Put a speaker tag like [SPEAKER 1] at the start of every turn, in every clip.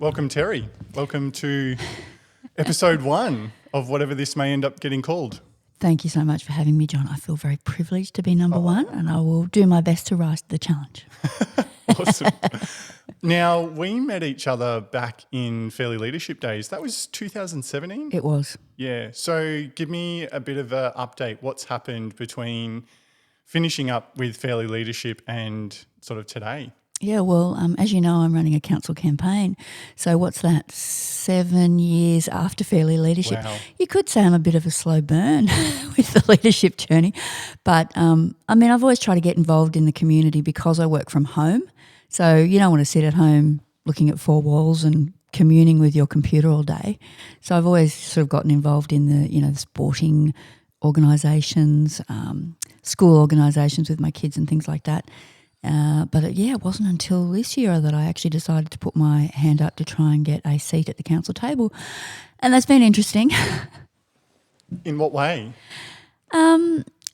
[SPEAKER 1] Welcome, Terri. Welcome to episode 1 of whatever this may end up getting called.
[SPEAKER 2] Thank you so much for having me, John. I feel very privileged to be number one, and I will do my best to rise to the challenge.
[SPEAKER 1] Awesome. Now, we met each other back in Fairly Leadership Days. That was 2017?
[SPEAKER 2] It was.
[SPEAKER 1] Yeah. So give me a bit of an update. What's happened between finishing up with Fairly Leadership and sort of today?
[SPEAKER 2] Yeah, well, as you know, I'm running a council campaign. So what's that, 7 years after Fairly Leadership?
[SPEAKER 1] Wow.
[SPEAKER 2] You could say I'm a bit of a slow burn with the leadership journey. But, I've always tried to get involved in the community because I work from home. So you don't want to sit at home looking at four walls and communing with your computer all day. So I've always sort of gotten involved in the sporting organisations, school organisations with my kids and things like that. But it wasn't until this year that I actually decided to put my hand up to try and get a seat at the council table. And that's been interesting.
[SPEAKER 1] In what way?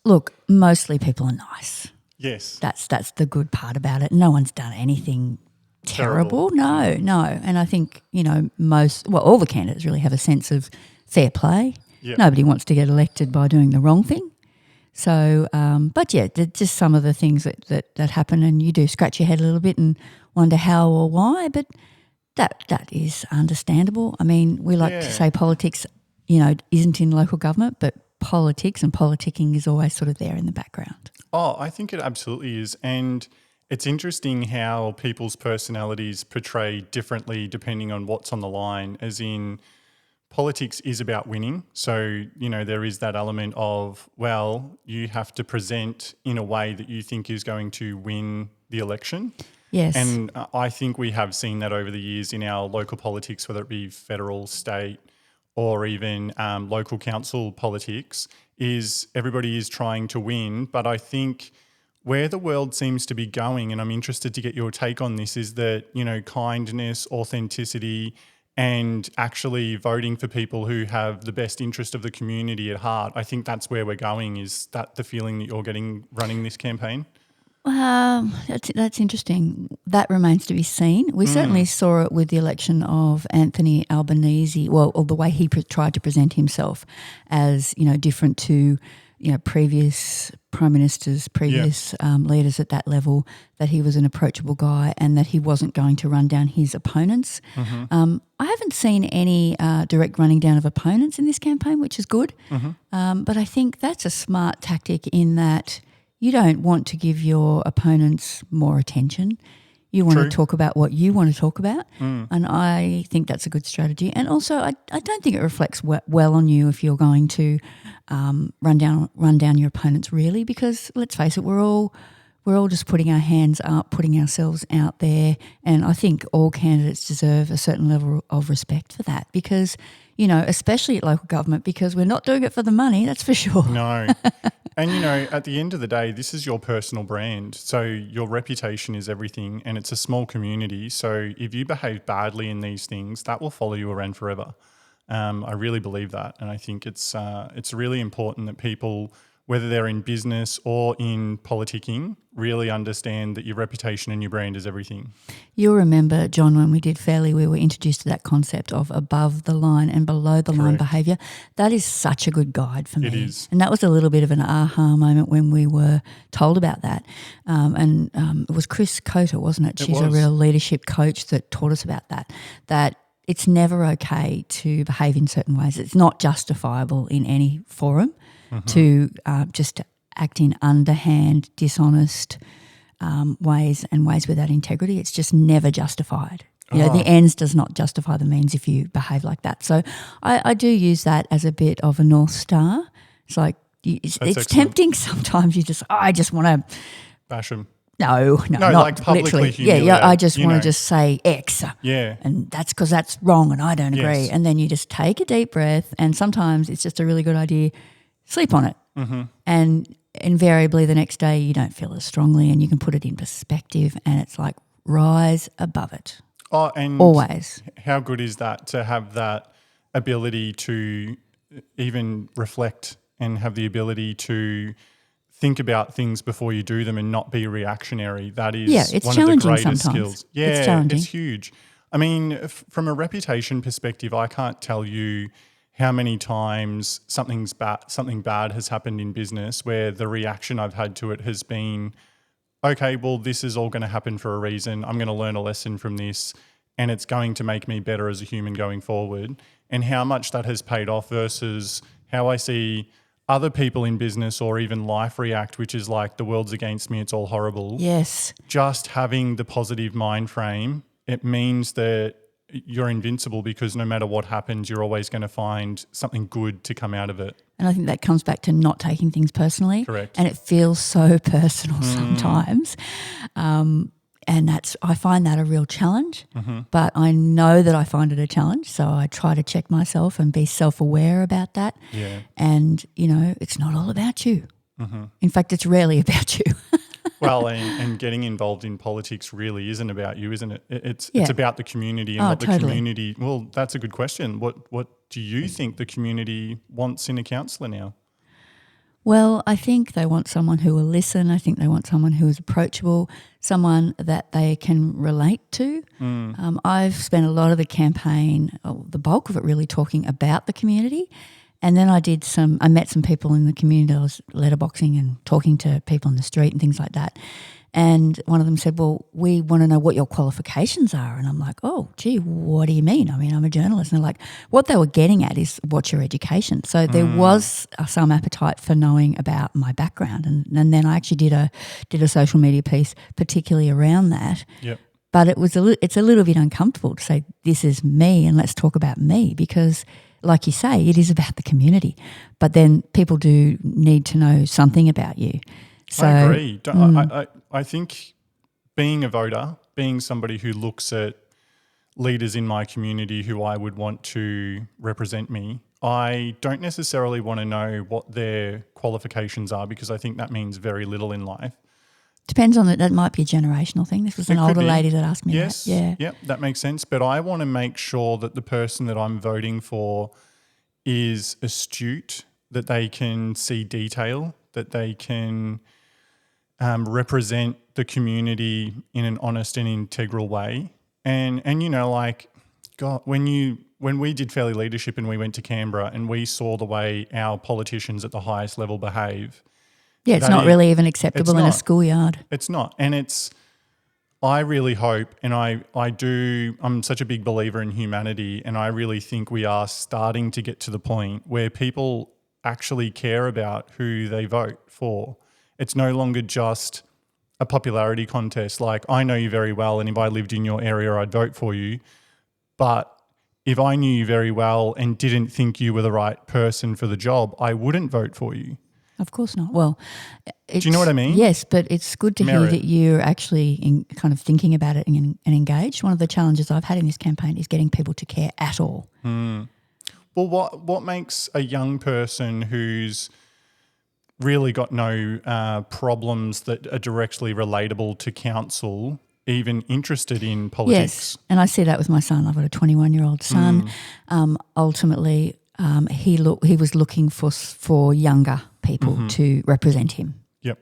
[SPEAKER 2] Look, mostly people are nice.
[SPEAKER 1] Yes.
[SPEAKER 2] That's the good part about it. No one's done anything terrible. No. And I think, all the candidates really have a sense of fair play.
[SPEAKER 1] Yep.
[SPEAKER 2] Nobody wants to get elected by doing the wrong thing. So, just some of the things that happen, and you do scratch your head a little bit and wonder how or why, but that is understandable. I mean, we like to say politics, isn't in local government, but politics and politicking is always sort of there in the background.
[SPEAKER 1] Oh, I think it absolutely is. And it's interesting how people's personalities portray differently depending on what's on the line, as in politics is about winning. So, there is that element of, you have to present in a way that you think is going to win the election.
[SPEAKER 2] Yes.
[SPEAKER 1] And I think we have seen that over the years in our local politics, whether it be federal, state, or even local council politics, is everybody is trying to win. But I think where the world seems to be going, and I'm interested to get your take on this, is that, kindness, authenticity, and actually voting for people who have the best interest of the community at heart. I think that's where we're going. Is that the feeling that you're getting running this campaign?
[SPEAKER 2] That's interesting. That remains to be seen. We certainly saw it with the election of Anthony Albanese, or the way he tried to present himself as, different to, previous prime ministers, previous leaders at that level, that he was an approachable guy and that he wasn't going to run down his opponents. Mm-hmm. I haven't seen any direct running down of opponents in this campaign, which is good. Mm-hmm. But I think that's a smart tactic in that you don't want to give your opponents more attention. You want to talk about what you want to talk about, and I think that's a good strategy. And also, I don't think it reflects well on you if you're going to run down your opponents, really, because let's face it, we're all just putting our hands up, putting ourselves out there, and I think all candidates deserve a certain level of respect for that, because especially at local government, because we're not doing it for the money, that's for sure.
[SPEAKER 1] No. And, at the end of the day, this is your personal brand. So your reputation is everything, and it's a small community. So if you behave badly in these things, that will follow you around forever. I really believe that. And I think it's really important that people, whether they're in business or in politicking, really understand that your reputation and your brand is everything.
[SPEAKER 2] You'll remember, John, when we did Fairly, we were introduced to that concept of above the line and below the line behaviour. That is such a good guide for me.
[SPEAKER 1] It is.
[SPEAKER 2] And that was a little bit of an aha moment when we were told about that. It was Chris Cotter, wasn't it? She's a real leadership coach that taught us about that it's never okay to behave in certain ways. It's not justifiable in any forum to just act in underhand, dishonest ways and ways without integrity. It's just never justified. The ends does not justify the means if you behave like that. So I do use that as a bit of a North Star. It's like it's tempting sometimes. I just want to
[SPEAKER 1] bash them.
[SPEAKER 2] No, not
[SPEAKER 1] like publicly
[SPEAKER 2] literally.
[SPEAKER 1] humiliate,
[SPEAKER 2] I just want to just say X.
[SPEAKER 1] Yeah.
[SPEAKER 2] And that's because that's wrong and I don't agree.
[SPEAKER 1] Yes.
[SPEAKER 2] And then you just take a deep breath, and sometimes it's just a really good idea, sleep on it. Mm-hmm. And invariably the next day you don't feel as strongly, and you can put it in perspective, and it's like rise above it.
[SPEAKER 1] Oh, and
[SPEAKER 2] always.
[SPEAKER 1] How good is that to have that ability to even reflect and have the ability to think about things before you do them and not be reactionary? That is
[SPEAKER 2] it's
[SPEAKER 1] one of the
[SPEAKER 2] challenging
[SPEAKER 1] greatest
[SPEAKER 2] sometimes.
[SPEAKER 1] skills. Yeah,
[SPEAKER 2] it's challenging.
[SPEAKER 1] It's huge. I mean, from a reputation perspective, I can't tell you how many times something bad has happened in business where the reaction I've had to it has been, okay, well, this is all going to happen for a reason. I'm going to learn a lesson from this and it's going to make me better as a human going forward. And how much that has paid off versus how I see other people in business or even life react, which is like the world's against me, it's all horrible.
[SPEAKER 2] Yes.
[SPEAKER 1] Just having the positive mind frame, it means that you're invincible because no matter what happens, you're always going to find something good to come out of it.
[SPEAKER 2] And I think that comes back to not taking things personally.
[SPEAKER 1] Correct.
[SPEAKER 2] And it feels so personal sometimes. And I find that a real challenge, but I know that I find it a challenge. So I try to check myself and be self-aware about that.
[SPEAKER 1] Yeah.
[SPEAKER 2] And, it's not all about you. In fact, it's rarely about you.
[SPEAKER 1] Well, and getting involved in politics really isn't about you, isn't it? It's about the community and what the
[SPEAKER 2] totally.
[SPEAKER 1] community. Well, that's a good question. What do you think the community wants in a councillor now?
[SPEAKER 2] Well, I think they want someone who will listen. I think they want someone who is approachable, someone that they can relate to. I've spent a lot of the campaign, the bulk of it really talking about the community. And then I met some people in the community. I was letterboxing and talking to people in the street and things like that. And one of them said, well, we want to know what your qualifications are. And I'm like, oh, gee, what do you mean? I mean, I'm a journalist. And they're like, what they were getting at is what's your education? So there was some appetite for knowing about my background. And then I actually did a social media piece particularly around that.
[SPEAKER 1] Yep.
[SPEAKER 2] But it's a little bit uncomfortable to say this is me and let's talk about me because, like you say, it is about the community. But then people do need to know something about you. So,
[SPEAKER 1] I agree. I think being a voter, being somebody who looks at leaders in my community who I would want to represent me, I don't necessarily want to know what their qualifications are because I think that means very little in life.
[SPEAKER 2] Depends on that might be a generational thing. This was an older lady that asked me
[SPEAKER 1] that.
[SPEAKER 2] Yeah.
[SPEAKER 1] Yep, that makes sense. But I want to make sure that the person that I'm voting for is astute, that they can see detail, that they can represent the community in an honest and integral way. And God, when we did Fairly Leadership and we went to Canberra and we saw the way our politicians at the highest level behave.
[SPEAKER 2] Yeah, it's not really even acceptable in a schoolyard.
[SPEAKER 1] It's not. And I really hope, and I'm such a big believer in humanity, and I really think we are starting to get to the point where people actually care about who they vote for. It's no longer just a popularity contest. Like, I know you very well, and if I lived in your area, I'd vote for you. But if I knew you very well and didn't think you were the right person for the job, I wouldn't vote for you.
[SPEAKER 2] Of course not. Well,
[SPEAKER 1] do you know what I mean?
[SPEAKER 2] Yes, but it's good to hear that you're actually kind of thinking about it and engaged. One of the challenges I've had in this campaign is getting people to care at all.
[SPEAKER 1] Well, what makes a young person who's really got no problems that are directly relatable to council even interested in politics?
[SPEAKER 2] Yes, and I see that with my son. I've got a 21-year-old son. Ultimately, he was looking for younger people to represent him.
[SPEAKER 1] Yep.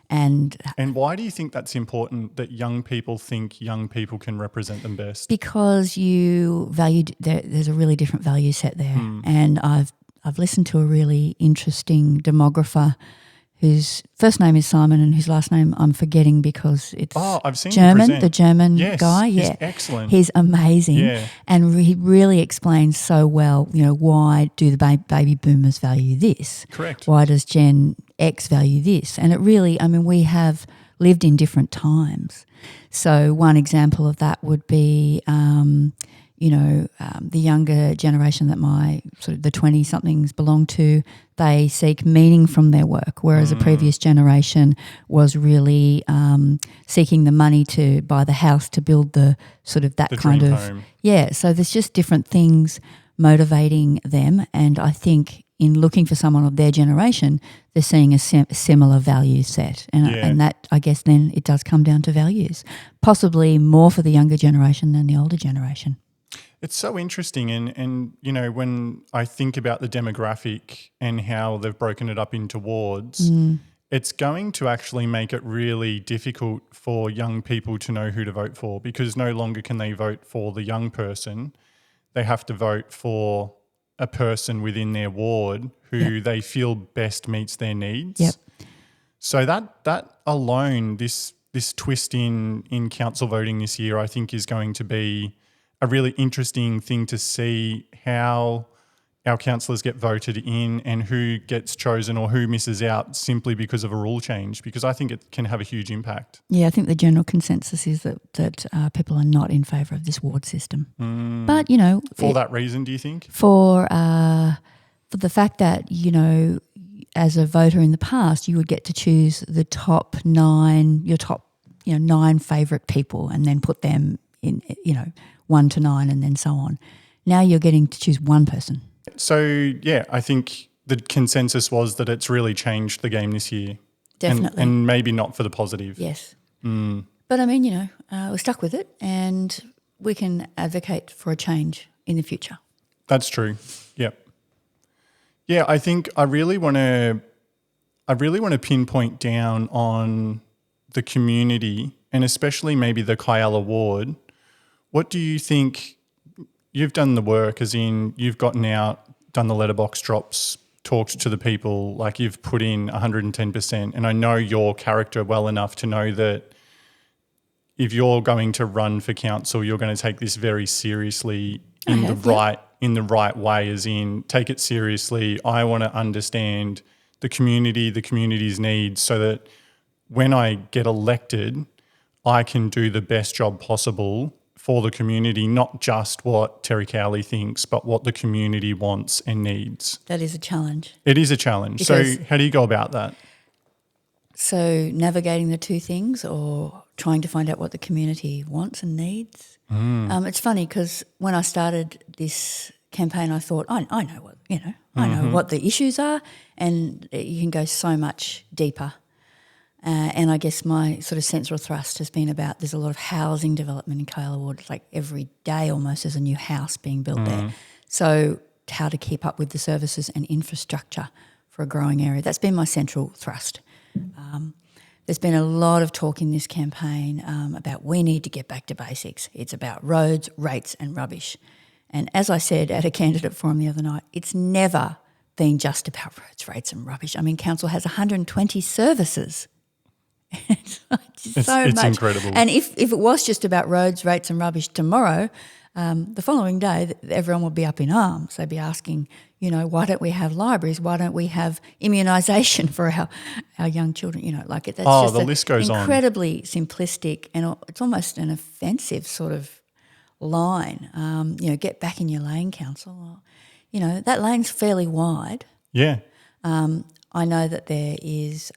[SPEAKER 2] And
[SPEAKER 1] why do you think that's important, that young people think young people can represent them best?
[SPEAKER 2] Because there's a really different value set there. And I've listened to a really interesting demographer whose first name is Simon and whose last name I'm forgetting because it's
[SPEAKER 1] I've seen
[SPEAKER 2] German, the German guy.
[SPEAKER 1] He's
[SPEAKER 2] yeah,
[SPEAKER 1] excellent.
[SPEAKER 2] He's amazing.
[SPEAKER 1] Yeah.
[SPEAKER 2] And he really explains so well, why do the baby boomers value this?
[SPEAKER 1] Correct.
[SPEAKER 2] Why does Gen X value this? And it really, we have lived in different times. So one example of that would be the younger generation that my sort of the 20-somethings belong to, they seek meaning from their work, whereas the previous generation was really seeking the money to buy the house to build the sort of that
[SPEAKER 1] the
[SPEAKER 2] kind
[SPEAKER 1] dream
[SPEAKER 2] of
[SPEAKER 1] home.
[SPEAKER 2] Yeah, so there's just different things motivating them, and I think in looking for someone of their generation, they're seeing a similar value set. And that, I guess, then it does come down to values, possibly more for the younger generation than the older generation.
[SPEAKER 1] It's so interesting, and when I think about the demographic and how they've broken it up into wards, it's going to actually make it really difficult for young people to know who to vote for, because no longer can they vote for the young person. They have to vote for a person within their ward who they feel best meets their needs.
[SPEAKER 2] Yep.
[SPEAKER 1] So that alone, this twist in council voting this year, I think is going to be a really interesting thing to see how our councillors get voted in and who gets chosen or who misses out simply because of a rule change, because I think it can have a huge impact.
[SPEAKER 2] Yeah, I think the general consensus is that people are not in favour of this ward system. But, you know...
[SPEAKER 1] For that reason, do you think?
[SPEAKER 2] For the fact that, you know, as a voter in the past, you would get to choose the top 9 favourite people and then put them in, 1 to 9 and then so on. Now you're getting to choose one person.
[SPEAKER 1] So, yeah, I think the consensus was that it's really changed the game this year.
[SPEAKER 2] Definitely.
[SPEAKER 1] And maybe not for the positive.
[SPEAKER 2] Yes. But, I mean, we're stuck with it and we can advocate for a change in the future.
[SPEAKER 1] That's true. Yep. Yeah, I think I really want to pinpoint down on the community and especially maybe the Kialla ward. What do you think? You've done the work, as in you've gotten out, done the letterbox drops, talked to the people, like you've put in 110%. And I know your character well enough to know that if you're going to run for council, you're going to take this very seriously in the right way, as in take it seriously. I want to understand the community's needs, so that when I get elected, I can do the best job possible for the community, not just what Terri Cowley thinks, but what the community wants and needs.
[SPEAKER 2] That is a challenge.
[SPEAKER 1] It is a challenge. So how do you go about that?
[SPEAKER 2] So navigating the two things, or trying to find out what the community wants and needs. It's funny because when I started this campaign, I thought, I know what, I know what the issues are, and you can go so much deeper. And I guess my sort of central thrust has been about, there's a lot of housing development in Kialla Ward. It's like every day almost there's a new house being built there. So how to keep up with the services and infrastructure for a growing area. That's been my central thrust. There's been a lot of talk in this campaign about we need to get back to basics. It's about roads, rates and rubbish. And as I said at a candidate forum the other night, it's never been just about roads, rates and rubbish. I mean, council has 120 services. It's so much.
[SPEAKER 1] Incredible.
[SPEAKER 2] And if it was just about roads, rates and rubbish tomorrow, the following day everyone would be up in arms. They'd be asking, why don't we have libraries? Why don't we have immunisation for our young children? That's just
[SPEAKER 1] the list goes on.
[SPEAKER 2] Incredibly simplistic, and it's almost an offensive sort of line. Get back in your lane, council. That lane's fairly wide.
[SPEAKER 1] Yeah.
[SPEAKER 2] I know that there is...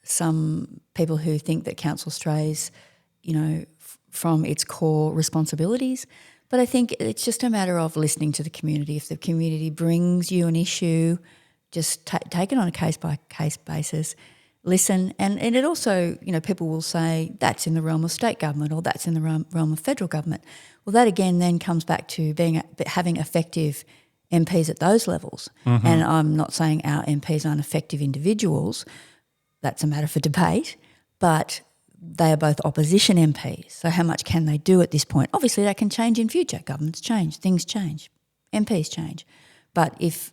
[SPEAKER 2] some people who think that council strays, from its core responsibilities. But I think it's just a matter of listening to the community. If the community brings you an issue, just take it on a case-by-case basis, listen. And it also, people will say that's in the realm of state government or that's in the realm of federal government. Well, that again then comes back to having effective MPs at those levels. And I'm not saying our MPs aren't effective individuals. That's a matter for debate. But they are both opposition MPs. So how much can they do at this point? Obviously that can change in future. Governments change, things change, MPs change. But if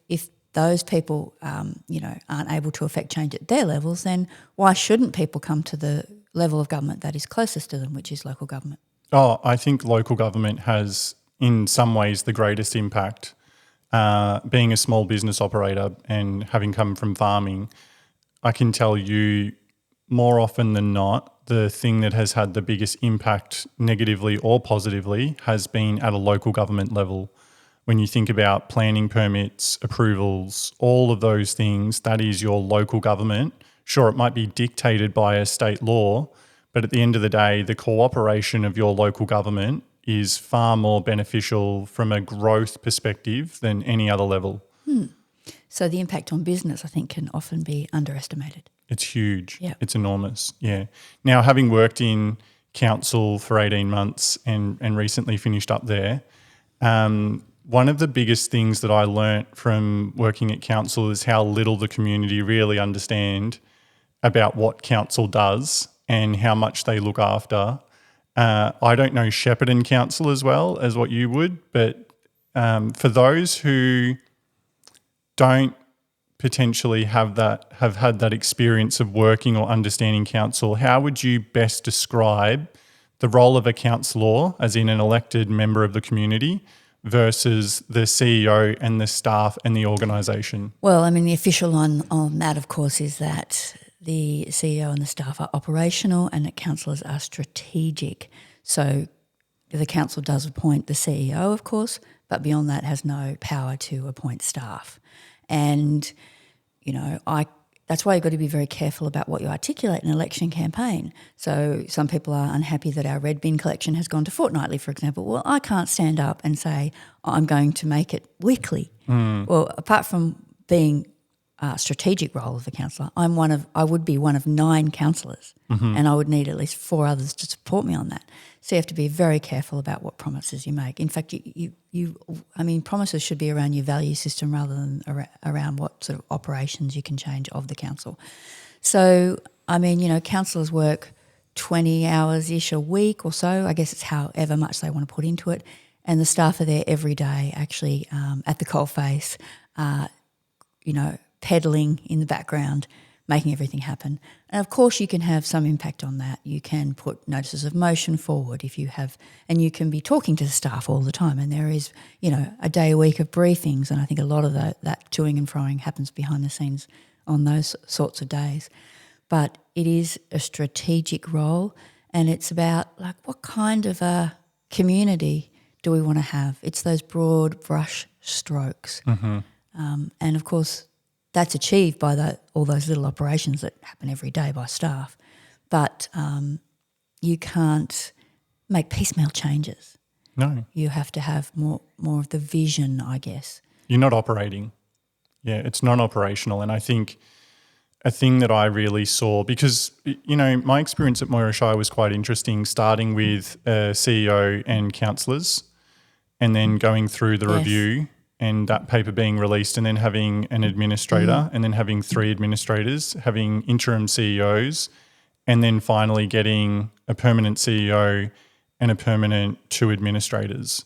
[SPEAKER 2] those people, aren't able to affect change at their levels, then why shouldn't people come to the level of government that is closest to them, which is local government?
[SPEAKER 1] Oh, I think local government has in some ways the greatest impact. Being a small business operator and having come from farming, I can tell you more often than not, the thing that has had the biggest impact negatively or positively has been at a local government level. When you think about planning permits, approvals, all of those things, that is your local government. Sure, it might be dictated by a state law, but at the end of the day, the cooperation of your local government is far more beneficial from a growth perspective than any other level.
[SPEAKER 2] So the impact on business, I think, can often be underestimated.
[SPEAKER 1] It's huge.
[SPEAKER 2] Yep.
[SPEAKER 1] It's enormous. Yeah. Now, having worked in council for 18 months and recently finished up there, one of the biggest things that I learnt from working at council is how little the community really understand about what council does and how much they look after. I don't know Shepparton Council as well as what you would, but for those who don't potentially have had that experience of working or understanding council, how would you best describe the role of a councillor, as in an elected member of the community, versus the CEO and the staff and the organisation?
[SPEAKER 2] Well, I mean, the official on that, of course, is that the CEO and the staff are operational and that councillors are strategic. So the council does appoint the CEO, of course, but beyond that has no power to appoint staff. And, you know, that's why you've got to be very careful about what you articulate in an election campaign. So some people are unhappy that our red bin collection has gone to fortnightly, for example. Well, I can't stand up and say, I'm going to make it weekly. Well, apart from being a strategic role of the councillor, I would be one of 9 councillors, and I would need at least 4 others to support me on that. So you have to be very careful about what promises you make. In fact, promises should be around your value system rather than around what sort of operations you can change of the council. So, I mean, you know, councillors work 20 hours-ish a week or so. I guess it's however much they want to put into it. And the staff are there every day, actually, at the coalface, peddling in the background, making everything happen. And of course you can have some impact on that. You can put notices of motion forward if you have, and you can be talking to the staff all the time. And there is, you know, a day a week of briefings, and I think a lot of that toing and froing happens behind the scenes on those sorts of days. But it is a strategic role, and it's about like what kind of a community do we want to have? It's those broad brush strokes. And of course that's achieved by all those little operations that happen every day by staff. But you can't make piecemeal changes.
[SPEAKER 1] No.
[SPEAKER 2] You have to have more of the vision, I guess.
[SPEAKER 1] You're not operating. Yeah, it's non-operational. And I think a thing that I really saw, because, you know, my experience at Moira Shire was quite interesting, starting with CEO and councillors and then going through the review and that paper being released, and then having an administrator and then having 3 administrators, having interim CEOs, and then finally getting a permanent CEO and a permanent 2 administrators.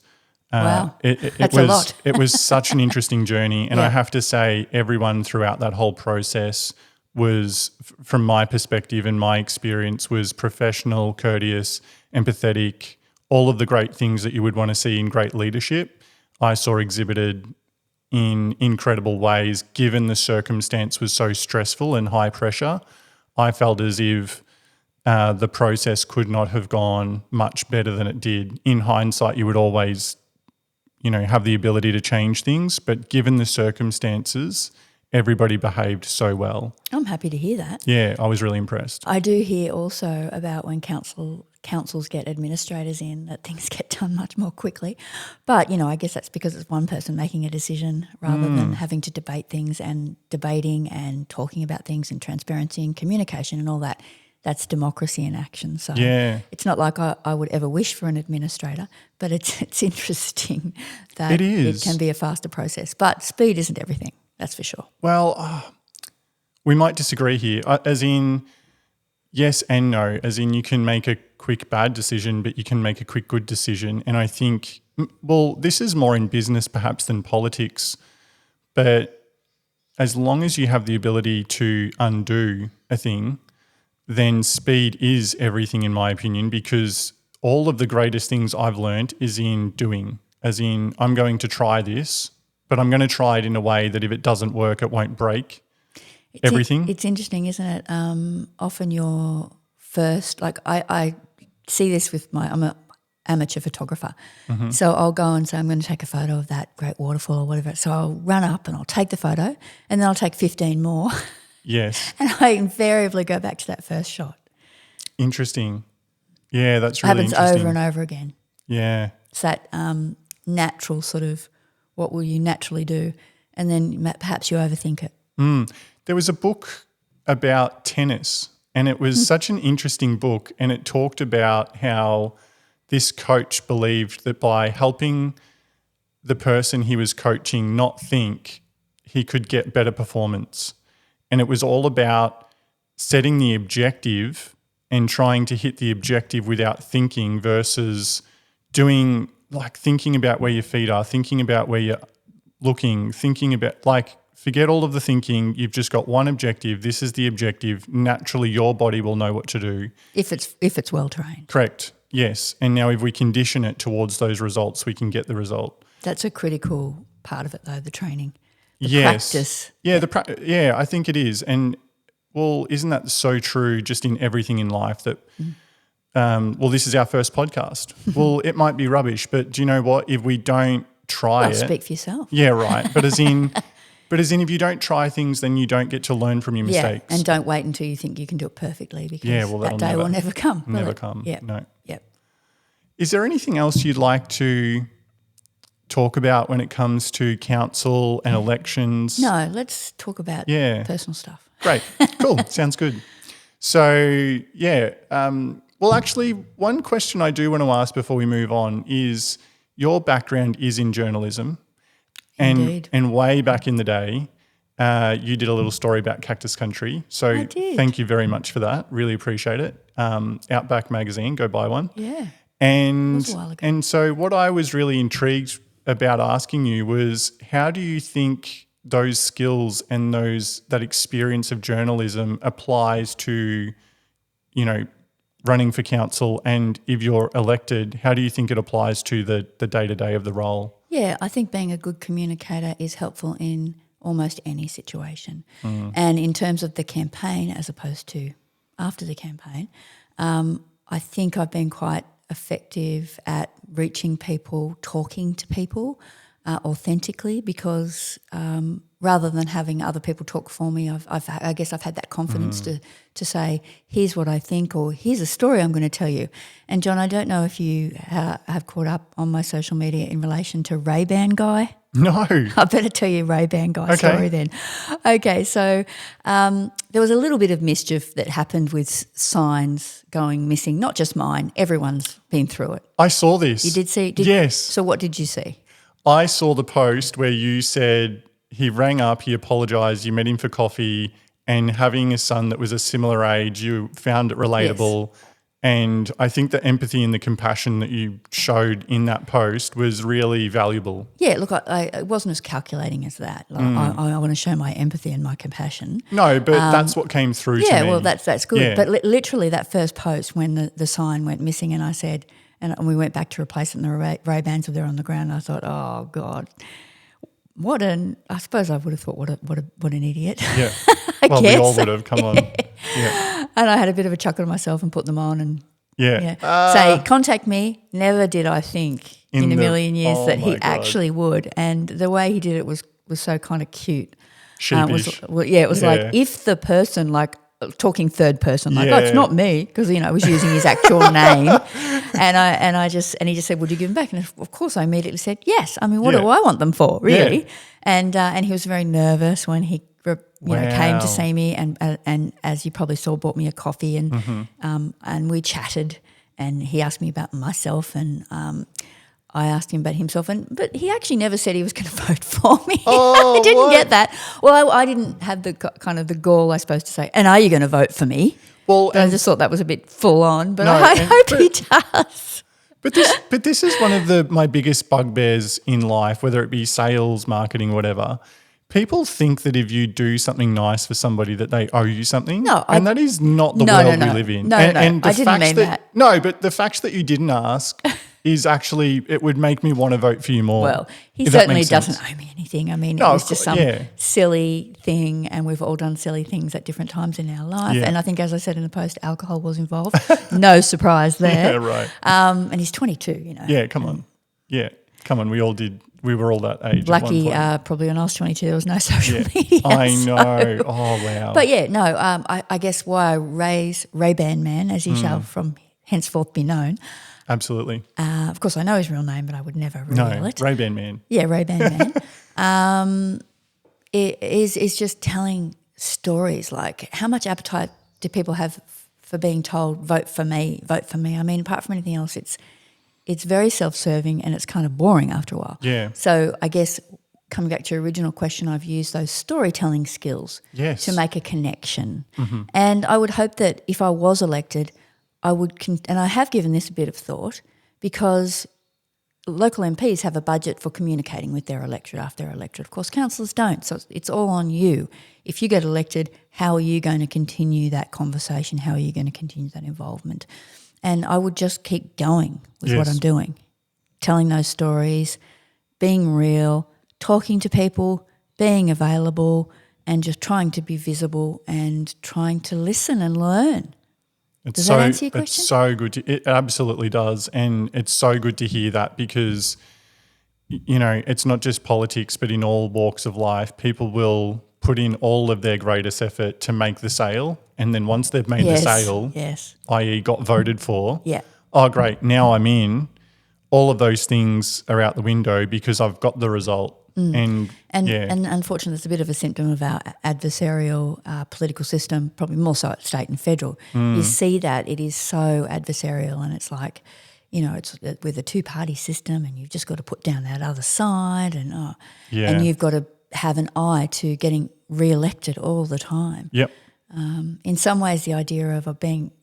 [SPEAKER 2] Wow,
[SPEAKER 1] That's a lot. It was such an interesting journey. And I have to say everyone throughout that whole process was, from my perspective and my experience, was professional, courteous, empathetic, all of the great things that you would want to see in great leadership. I saw exhibited in incredible ways, given the circumstance was so stressful and high pressure. I felt as if the process could not have gone much better than it did. In hindsight, you would always, you know, have the ability to change things, but given the circumstances, everybody behaved so well.
[SPEAKER 2] I'm happy to hear that.
[SPEAKER 1] Yeah, I was really impressed.
[SPEAKER 2] I do hear also about when councils get administrators in, that things get done much more quickly. But, you know, I guess that's because it's one person making a decision rather than having to debate things, and debating and talking about things and transparency and communication and all that. That's democracy in action. So it's not like I would ever wish for an administrator, but it's interesting that it can be a faster process. But speed isn't everything, that's for sure.
[SPEAKER 1] Well, we might disagree here, as in yes and no, as in you can make a quick bad decision, but you can make a quick good decision. And I think, well, this is more in business perhaps than politics, but as long as you have the ability to undo a thing, then speed is everything in my opinion, because all of the greatest things I've learned is in doing, as in I'm going to try this, but I'm going to try it in a way that if it doesn't work, it won't break everything.
[SPEAKER 2] It's interesting, isn't it? Often your first, like I see this with I'm an amateur photographer. So I'll go and say, I'm going to take a photo of that great waterfall or whatever. So I'll run up and I'll take the photo, and then I'll take 15 more.
[SPEAKER 1] Yes.
[SPEAKER 2] And I invariably go back to that first shot.
[SPEAKER 1] Interesting. Yeah, that's really interesting.
[SPEAKER 2] Happens over and over again.
[SPEAKER 1] Yeah.
[SPEAKER 2] It's that natural sort of, what will you naturally do? And then perhaps you overthink it.
[SPEAKER 1] There was a book about tennis, and it was such an interesting book, and it talked about how this coach believed that by helping the person he was coaching not think he could get better performance. And it was all about setting the objective and trying to hit the objective without thinking versus doing like thinking about where your feet are, thinking about where you're looking, thinking about like forget all of the thinking. You've just got one objective. This is the objective. Naturally, your body will know what to do.
[SPEAKER 2] If it's well trained.
[SPEAKER 1] Correct. Yes. And now if we condition it towards those results, we can get the result.
[SPEAKER 2] That's a critical part of it though, the training. The
[SPEAKER 1] yes.
[SPEAKER 2] practice.
[SPEAKER 1] Yeah, I think it is. And well, isn't that so true just in everything in life that well, this is our first podcast. Well, it might be rubbish, but do you know what? If we don't try it.
[SPEAKER 2] Speak for yourself.
[SPEAKER 1] Yeah, right. But as in if you don't try things, then you don't get to learn from your mistakes.
[SPEAKER 2] Yeah, and don't wait until you think you can do it perfectly because that day will never come.
[SPEAKER 1] Never come.
[SPEAKER 2] Yeah.
[SPEAKER 1] No.
[SPEAKER 2] Yep.
[SPEAKER 1] Is there anything else you'd like to talk about when it comes to council and elections?
[SPEAKER 2] No, let's talk about personal stuff.
[SPEAKER 1] Great. Cool. Sounds good. So, well, actually, one question I do want to ask before we move on is your background is in journalism.
[SPEAKER 2] Indeed.
[SPEAKER 1] And way back in the day, you did a little story about Cactus Country. So
[SPEAKER 2] I did.
[SPEAKER 1] Thank you very much for that. Really appreciate it. Outback Magazine, go buy one.
[SPEAKER 2] Yeah.
[SPEAKER 1] And,
[SPEAKER 2] it was a while ago.
[SPEAKER 1] And so what I was really intrigued about asking you was how do you think those skills and that experience of journalism applies to, running for council, and if you're elected, how do you think it applies to the day-to-day of the role?
[SPEAKER 2] Yeah, I think being a good communicator is helpful in almost any situation. And in terms of the campaign as opposed to after the campaign, I think I've been quite effective at reaching people, talking to people authentically because rather than having other people talk for me, I guess I've had that confidence to say, here's what I think or here's a story I'm going to tell you. And John, I don't know if you have caught up on my social media in relation to Ray-Ban Guy.
[SPEAKER 1] No.
[SPEAKER 2] I better tell you Ray-Ban Guy story then. Okay, so there was a little bit of mischief that happened with signs going missing, not just mine, everyone's been through it.
[SPEAKER 1] I saw this.
[SPEAKER 2] You did see?
[SPEAKER 1] Yes.
[SPEAKER 2] So what did you see?
[SPEAKER 1] I saw the post where you said he rang up, he apologised, you met him for coffee, and having a son that was a similar age, you found it relatable. Yes. And I think the empathy and the compassion that you showed in that post was really valuable. Yeah, look,
[SPEAKER 2] I wasn't as calculating as that. Like, I want to show my empathy and my compassion.
[SPEAKER 1] No, but that's what came through to me.
[SPEAKER 2] Yeah, well, that's good. Yeah. But literally that first post when the sign went missing and I said, and we went back to replace it and the Ray-Bans were there on the ground, I thought, oh, God. I suppose I would have thought, what an idiot.
[SPEAKER 1] Yeah.
[SPEAKER 2] I
[SPEAKER 1] guess.
[SPEAKER 2] We
[SPEAKER 1] all would have, come on. Yeah.
[SPEAKER 2] And I had a bit of a chuckle to myself and put them on and
[SPEAKER 1] say,
[SPEAKER 2] contact me. Never did I think in a million years that he actually would. And the way he did it was so kind of cute.
[SPEAKER 1] Sheepish.
[SPEAKER 2] It was like if the person talking third person, oh, it's not me, because I was using his actual name, and he just said, "Would you give them back?" And of course, I immediately said, "Yes." I mean, what do I want them for, really? Yeah. And he was very nervous when he came to see me, and as you probably saw, bought me a coffee, and we chatted, and he asked me about myself, and I asked him about himself, but he actually never said he was going to vote for me.
[SPEAKER 1] Oh,
[SPEAKER 2] I didn't get that. Well, I didn't have the kind of the gall, I suppose, to say, and are you going to vote for me? Well, I just thought that was a bit full on, but I hope he does.
[SPEAKER 1] But this is one of my biggest bugbears in life, whether it be sales, marketing, whatever. People think that if you do something nice for somebody that they owe you something. And that is not the world we live in.
[SPEAKER 2] No,
[SPEAKER 1] and
[SPEAKER 2] I didn't mean that.
[SPEAKER 1] No, but the fact that you didn't ask is actually, it would make me want to vote for you more.
[SPEAKER 2] Well, he certainly doesn't owe me anything. I mean, it was just some silly thing, and we've all done silly things at different times in our life. Yeah. And I think, as I said in the post, alcohol was involved. No surprise there.
[SPEAKER 1] Yeah, right.
[SPEAKER 2] And he's 22,
[SPEAKER 1] Yeah, come on. Yeah, come on. We all did. We were all that age.
[SPEAKER 2] Lucky, probably when I was 22, there was no social media.
[SPEAKER 1] I know. So. Oh, wow.
[SPEAKER 2] But I guess why I raise Ray-Ban Man, as he shall from henceforth be known.
[SPEAKER 1] Absolutely.
[SPEAKER 2] Of course, I know his real name, but I would never reveal it.
[SPEAKER 1] Ray-Ban Man.
[SPEAKER 2] Yeah, Ray-Ban Man. It is just telling stories like how much appetite do people have for being told, vote for me, vote for me. I mean, apart from anything else, it's very self-serving and it's kind of boring after a while.
[SPEAKER 1] Yeah.
[SPEAKER 2] So I guess coming back to your original question, I've used those storytelling skills to make a connection.
[SPEAKER 1] Mm-hmm.
[SPEAKER 2] And I would hope that if I was elected, I would and I have given this a bit of thought, because local MPs have a budget for communicating with their electorate after they're elected. Of course, councillors don't, so it's all on you. If you get elected, how are you going to continue that conversation? How are you going to continue that involvement? And I would just keep going with what I'm doing, telling those stories, being real, talking to people, being available, and just trying to be visible and trying to listen and learn. Does that answer your question?
[SPEAKER 1] It's so good. It absolutely does. And it's so good to hear that, because, you know, it's not just politics, but in all walks of life, people will put in all of their greatest effort to make the sale. And then once they've made the sale, i.e. got voted for, oh, great, now I'm in. All of those things are out the window because I've got the result. And unfortunately, it's a bit of a symptom of our adversarial political system, probably more so at state and federal. You see that it is so adversarial, and it's like, you know, it's with a two-party system, and you've just got to put down that other side, and and you've got to have an eye to getting re-elected all the time. Yep.
[SPEAKER 2] In some ways, the idea of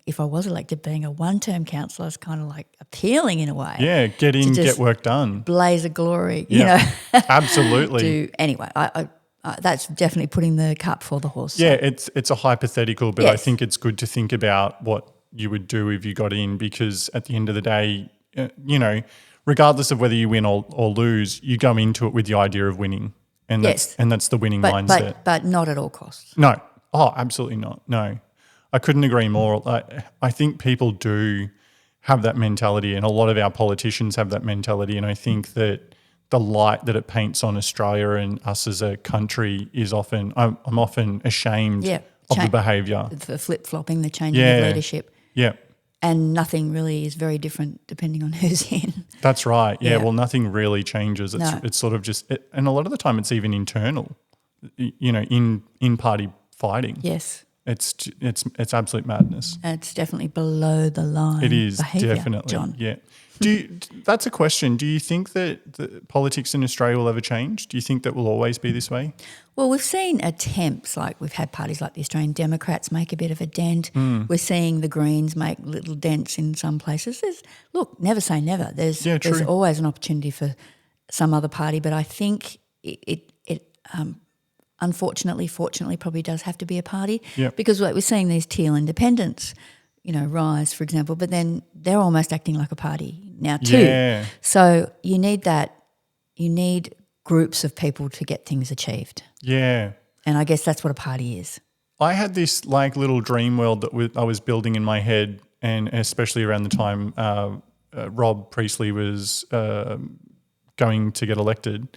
[SPEAKER 2] if I was elected, being a one-term councillor is kind of like appealing in a way.
[SPEAKER 1] Yeah, get in, get work done.
[SPEAKER 2] Blaze of glory, you know.
[SPEAKER 1] Absolutely.
[SPEAKER 2] Anyway, I that's definitely putting the cart before the horse.
[SPEAKER 1] Yeah, it's a hypothetical, but I think it's good to think about what you would do if you got in, because at the end of the day, you know, regardless of whether you win or lose, you go into it with the idea of winning, and that's the winning mindset.
[SPEAKER 2] But not at all costs.
[SPEAKER 1] No. Oh, absolutely not. No, I couldn't agree more. I think people do have that mentality, and a lot of our politicians have that mentality, and I think that the light that it paints on Australia and us as a country is often – I'm often ashamed of the behaviour.
[SPEAKER 2] The flip-flopping, the changing of leadership.
[SPEAKER 1] Yeah.
[SPEAKER 2] And nothing really is very different depending on who's in.
[SPEAKER 1] That's right. Yeah, well, nothing really changes. It's sort of just and a lot of the time it's even internal, you know, in party fighting.
[SPEAKER 2] Yes.
[SPEAKER 1] It's absolute madness.
[SPEAKER 2] It's definitely below the line.
[SPEAKER 1] It is
[SPEAKER 2] behaviour,
[SPEAKER 1] definitely,
[SPEAKER 2] John.
[SPEAKER 1] Yeah. That's a question. Do you think that the politics in Australia will ever change? Do you think that will always be this way?
[SPEAKER 2] Well, we've seen attempts, like we've had parties like the Australian Democrats make a bit of a dent. We're seeing the Greens make little dents in some places. Look, never say never. There's always an opportunity for some other party, but I think it unfortunately, fortunately, probably does have to be a party, because we're seeing these teal independents, you know, rise, for example, but then they're almost acting like a party now too. Yeah. So you need groups of people to get things achieved. Yeah. And I guess that's what a party is.
[SPEAKER 1] I had this like little dream world that I was building in my head, and especially around the time Rob Priestley was going to get elected.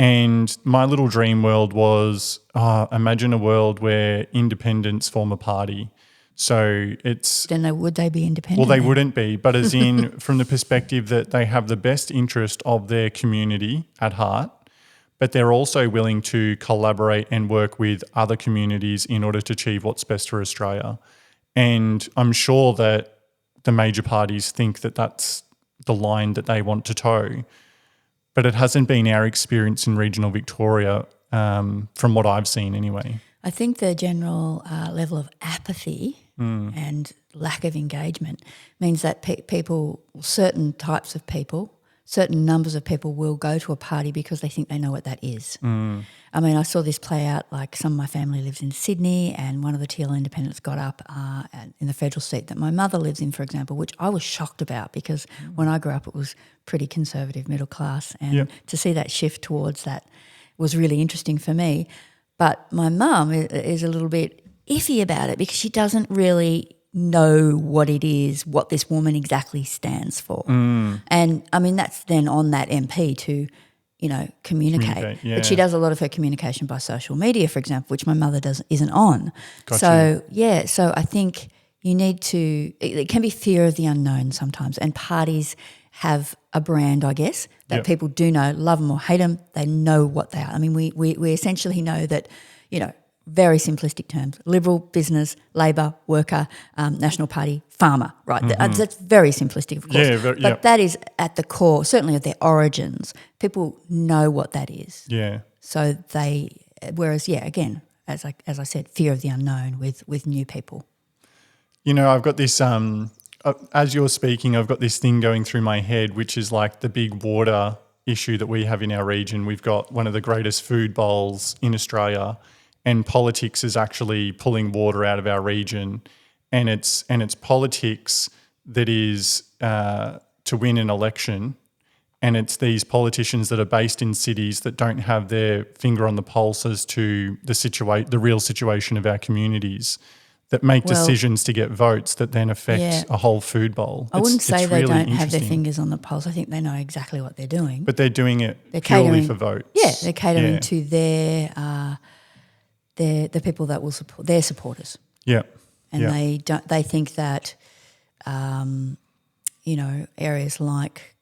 [SPEAKER 1] And my little dream world was, imagine a world where independents form a party. So it's...
[SPEAKER 2] Then would they be independent?
[SPEAKER 1] Well, they wouldn't be, but as in from the perspective that they have the best interest of their community at heart, but they're also willing to collaborate and work with other communities in order to achieve what's best for Australia. And I'm sure that the major parties think that that's the line that they want to toe. But it hasn't been our experience in regional Victoria, from what I've seen anyway.
[SPEAKER 2] I think the general level of apathy and lack of engagement means that certain types of people, certain numbers of people will go to a party because they think they know what that is. I mean, I saw this play out, like some of my family lives in Sydney, and one of the Teal independents got up in the federal seat that my mother lives in, for example, which I was shocked about, because when I grew up it was pretty conservative, middle class, and to see that shift towards that was really interesting for me. But my mum is a little bit iffy about it because she doesn't really know what it is, what this woman exactly stands for. And, I mean, that's then on that MP to, you know, communicate. But she does a lot of her communication by social media, for example, which my mother isn't on. So I think you need to – it can be fear of the unknown sometimes, and parties have a brand, I guess, that people do know, love them or hate them, they know what they are. I mean, we essentially know that, you know, very simplistic terms: Liberal, business, Labor, worker, National Party, farmer. Right, that's very simplistic, of course. But that is at the core, certainly of their origins. People know what that is.
[SPEAKER 1] Yeah.
[SPEAKER 2] So whereas again, as I said, fear of the unknown with new people.
[SPEAKER 1] I've got this. As you're speaking, I've got this thing going through my head, which is like the big water issue that we have in our region. We've got one of the greatest food bowls in Australia, and politics is actually pulling water out of our region, and it's politics that is to win an election, and it's these politicians that are based in cities that don't have their finger on the pulse as to the real situation of our communities, that make decisions to get votes that then affect a whole food bowl.
[SPEAKER 2] I wouldn't say they don't have their fingers on the pulse. I think they know exactly what they're doing.
[SPEAKER 1] But they're doing it purely for votes.
[SPEAKER 2] Yeah, they're catering to the people that will support their supporters.
[SPEAKER 1] Yeah.
[SPEAKER 2] And they think that areas like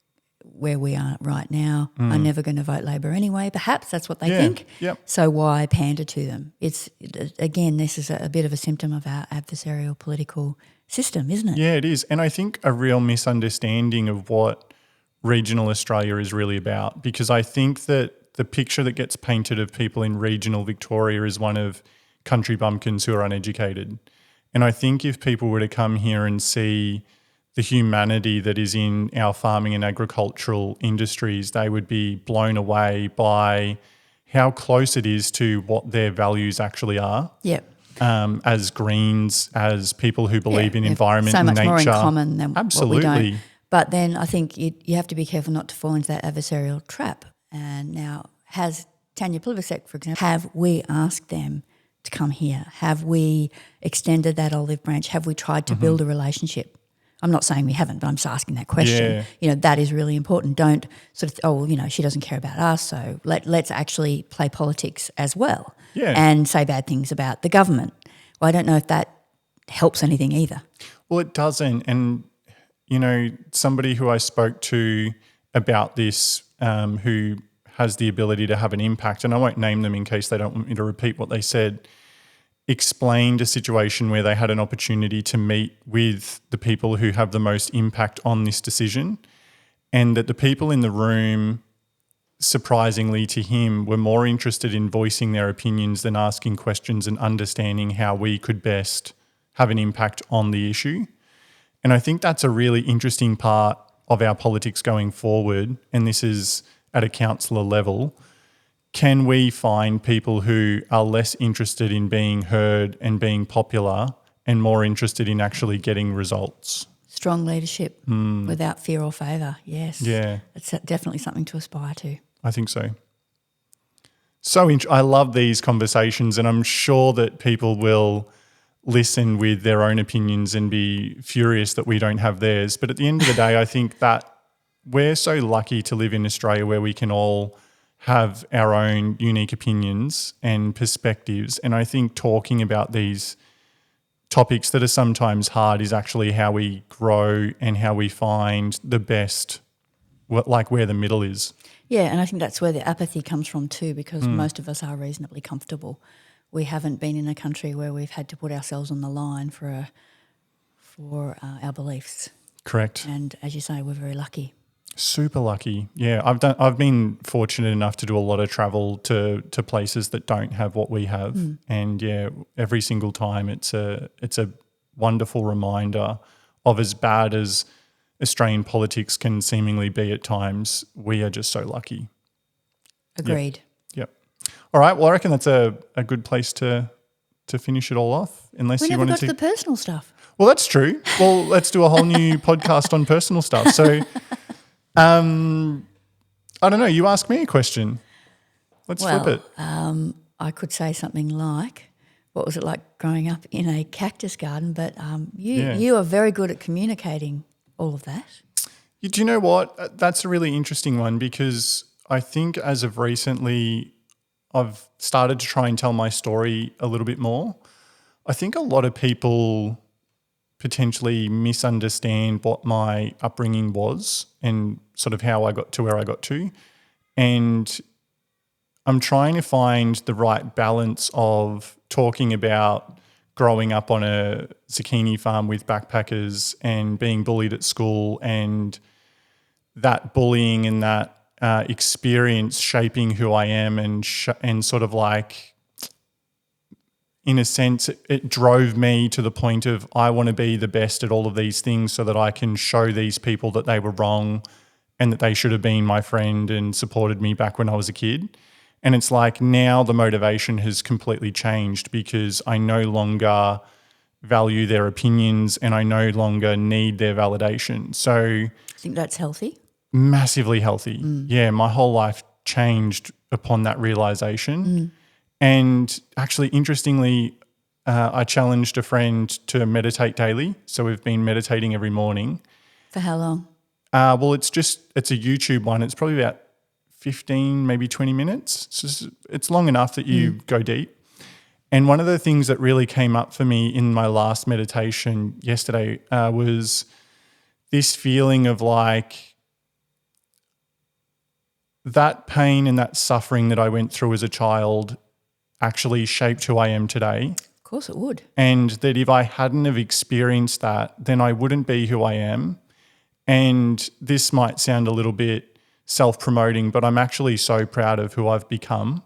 [SPEAKER 2] where we are right now are never going to vote Labor anyway. Perhaps that's what they think.
[SPEAKER 1] Yep.
[SPEAKER 2] So why pander to them? This is a bit of a symptom of our adversarial political system, isn't it?
[SPEAKER 1] Yeah, it is. And I think a real misunderstanding of what regional Australia is really about, because I think that the picture that gets painted of people in regional Victoria is one of country bumpkins who are uneducated. And I think if people were to come here and see the humanity that is in our farming and agricultural industries, they would be blown away by how close it is to what their values actually are.
[SPEAKER 2] Yep.
[SPEAKER 1] As Greens, as people who believe in environment
[SPEAKER 2] so
[SPEAKER 1] and
[SPEAKER 2] much
[SPEAKER 1] nature.
[SPEAKER 2] more in common than
[SPEAKER 1] Absolutely.
[SPEAKER 2] what we don't. But then I think you have to be careful not to fall into that adversarial trap. And now, has Tanya Plibersek, for example, have we asked them to come here? Have we extended that olive branch? Have we tried to build a relationship? I'm not saying we haven't, but I'm just asking that question.
[SPEAKER 1] Yeah.
[SPEAKER 2] That is really important. Don't sort of, she doesn't care about us, so let's actually play politics as well and say bad things about the government. Well, I don't know if that helps anything either.
[SPEAKER 1] Well, it doesn't. And, somebody who I spoke to about this who has the ability to have an impact, and I won't name them in case they don't want me to repeat what they said, explained a situation where they had an opportunity to meet with the people who have the most impact on this decision, and that the people in the room, surprisingly to him, were more interested in voicing their opinions than asking questions and understanding how we could best have an impact on the issue. And I think that's a really interesting part of our politics going forward, and this is at a councillor level. Can we find people who are less interested in being heard and being popular and more interested in actually getting results?
[SPEAKER 2] Strong leadership without fear or favour, yes.
[SPEAKER 1] Yeah.
[SPEAKER 2] It's definitely something to aspire to.
[SPEAKER 1] I think so. I love these conversations, and I'm sure that people will listen with their own opinions and be furious that we don't have theirs. But at the end of the day, I think that we're so lucky to live in Australia where we can all have our own unique opinions and perspectives. And I think talking about these topics that are sometimes hard is actually how we grow and how we find the best, where the middle is.
[SPEAKER 2] Yeah, and I think that's where the apathy comes from too, because most of us are reasonably comfortable. We haven't been in a country where we've had to put ourselves on the line for our beliefs.
[SPEAKER 1] Correct.
[SPEAKER 2] And as you say, we're very lucky.
[SPEAKER 1] Super lucky. Yeah, I've been fortunate enough to do a lot of travel to places that don't have what we have. And yeah, every single time it's a wonderful reminder of, as bad as Australian politics can seemingly be at times, we are just so lucky.
[SPEAKER 2] Agreed.
[SPEAKER 1] Yep. All right, well I reckon that's a good place to finish it all off. Unless
[SPEAKER 2] we
[SPEAKER 1] you
[SPEAKER 2] never
[SPEAKER 1] wanted
[SPEAKER 2] got to the personal stuff.
[SPEAKER 1] Well, that's true. Well, let's do a whole new podcast on personal stuff. So I don't know. You ask me a question. Let's flip it.
[SPEAKER 2] I could say something like, what was it like growing up in a cactus garden? But you are very good at communicating all of that.
[SPEAKER 1] Do you know what? That's a really interesting one, because I think as of recently I've started to try and tell my story a little bit more. I think a lot of people potentially misunderstand what my upbringing was and sort of how I got to where I got to. And I'm trying to find the right balance of talking about growing up on a zucchini farm with backpackers and being bullied at school, and that bullying and that experience shaping who I am, and sort of like, in a sense, it drove me to the point of I want to be the best at all of these things so that I can show these people that they were wrong and that they should have been my friend and supported me back when I was a kid. And it's like now the motivation has completely changed because I no longer value their opinions and I no longer need their validation. So
[SPEAKER 2] I think that's healthy.
[SPEAKER 1] Massively healthy. Yeah, my whole life changed upon that realization. And actually, interestingly, I challenged a friend to meditate daily. So we've been meditating every morning.
[SPEAKER 2] For how long?
[SPEAKER 1] Well, it's a YouTube one. It's probably about 15, maybe 20 minutes. It's long enough that you go deep. And one of the things that really came up for me in my last meditation yesterday was this feeling of like that pain and that suffering that I went through as a child actually shaped who I am today.
[SPEAKER 2] Of course it would.
[SPEAKER 1] And that if I hadn't have experienced that, then I wouldn't be who I am. And this might sound a little bit self-promoting, but I'm actually so proud of who I've become.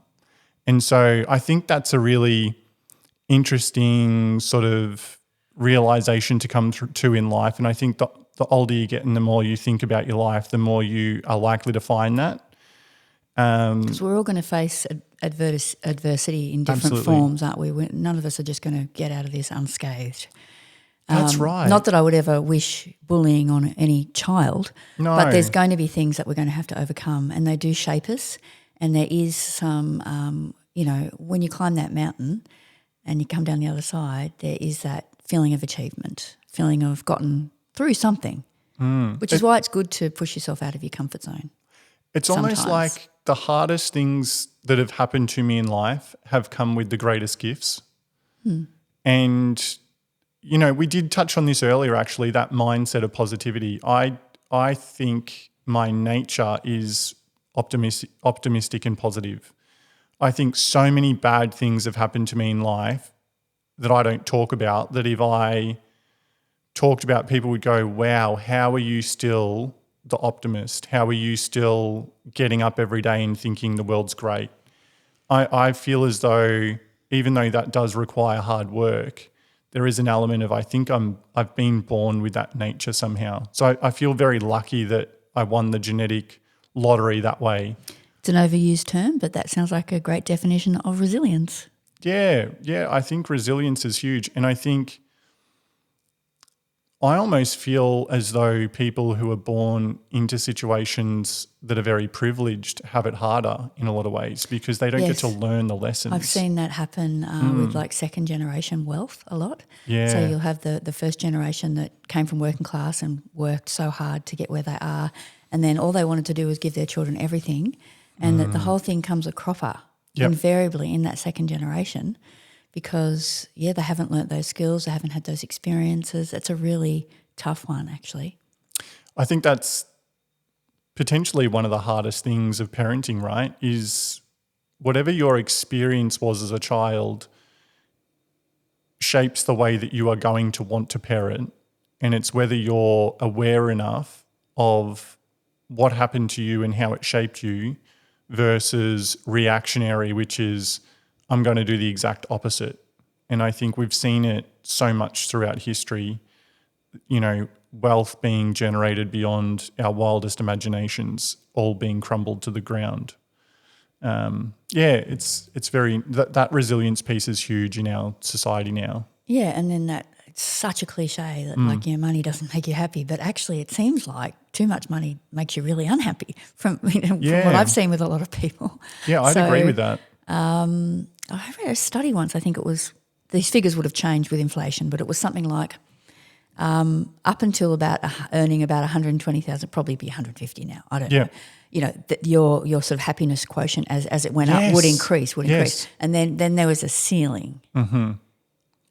[SPEAKER 1] And so I think that's a really interesting sort of realization to come to in life. And I think the older you get and the more you think about your life, the more you are likely to find that.
[SPEAKER 2] Because we're all going to face adversity in different
[SPEAKER 1] Absolutely.
[SPEAKER 2] forms, aren't we? None of us are just going to get out of this unscathed.
[SPEAKER 1] That's right.
[SPEAKER 2] Not that I would ever wish bullying on any child,
[SPEAKER 1] No.
[SPEAKER 2] but there's going to be things that we're going to have to overcome, and they do shape us. And there is some, when you climb that mountain and you come down the other side, there is that feeling of achievement, feeling of gotten through something, which is why it's good to push yourself out of your comfort zone.
[SPEAKER 1] It's
[SPEAKER 2] sometimes.
[SPEAKER 1] almost like the hardest things that have happened to me in life have come with the greatest gifts. And, we did touch on this earlier, actually, that mindset of positivity. I think my nature is optimistic and positive. I think so many bad things have happened to me in life that I don't talk about, that if I talked about, people would go, wow, how are you still the optimist? How are you still getting up every day and thinking the world's great? I feel as though, even though that does require hard work, there is an element of I think I've been born with that nature somehow. So I feel very lucky that I won the genetic lottery that way.
[SPEAKER 2] It's an overused term, but that sounds like a great definition of resilience.
[SPEAKER 1] Yeah, I think resilience is huge. And I think I almost feel as though people who are born into situations that are very privileged have it harder in a lot of ways because they don't get to learn the lessons.
[SPEAKER 2] I've seen that happen with like second generation wealth a lot.
[SPEAKER 1] Yeah.
[SPEAKER 2] So you'll have the first generation that came from working class and worked so hard to get where they are, and then all they wanted to do was give their children everything, and that the whole thing comes a cropper invariably in that second generation. Because, they haven't learnt those skills, they haven't had those experiences. It's a really tough one, actually.
[SPEAKER 1] I think that's potentially one of the hardest things of parenting, right, is whatever your experience was as a child shapes the way that you are going to want to parent, and it's whether you're aware enough of what happened to you and how it shaped you versus reactionary, which is I'm going to do the exact opposite. And I think we've seen it so much throughout history, wealth being generated beyond our wildest imaginations, all being crumbled to the ground. It's very, that resilience piece is huge in our society now. Yeah,
[SPEAKER 2] and then it's such a cliche that money doesn't make you happy, but actually it seems like too much money makes you really unhappy from what I've seen with a lot of people.
[SPEAKER 1] Yeah, I'd agree with that.
[SPEAKER 2] I read a study once, I think it was, these figures would have changed with inflation, but it was something like up until about earning about 120,000, probably be 150 now, I don't know. That your sort of happiness quotient as it went up would increase. And then there was a ceiling.
[SPEAKER 1] Mm-hmm.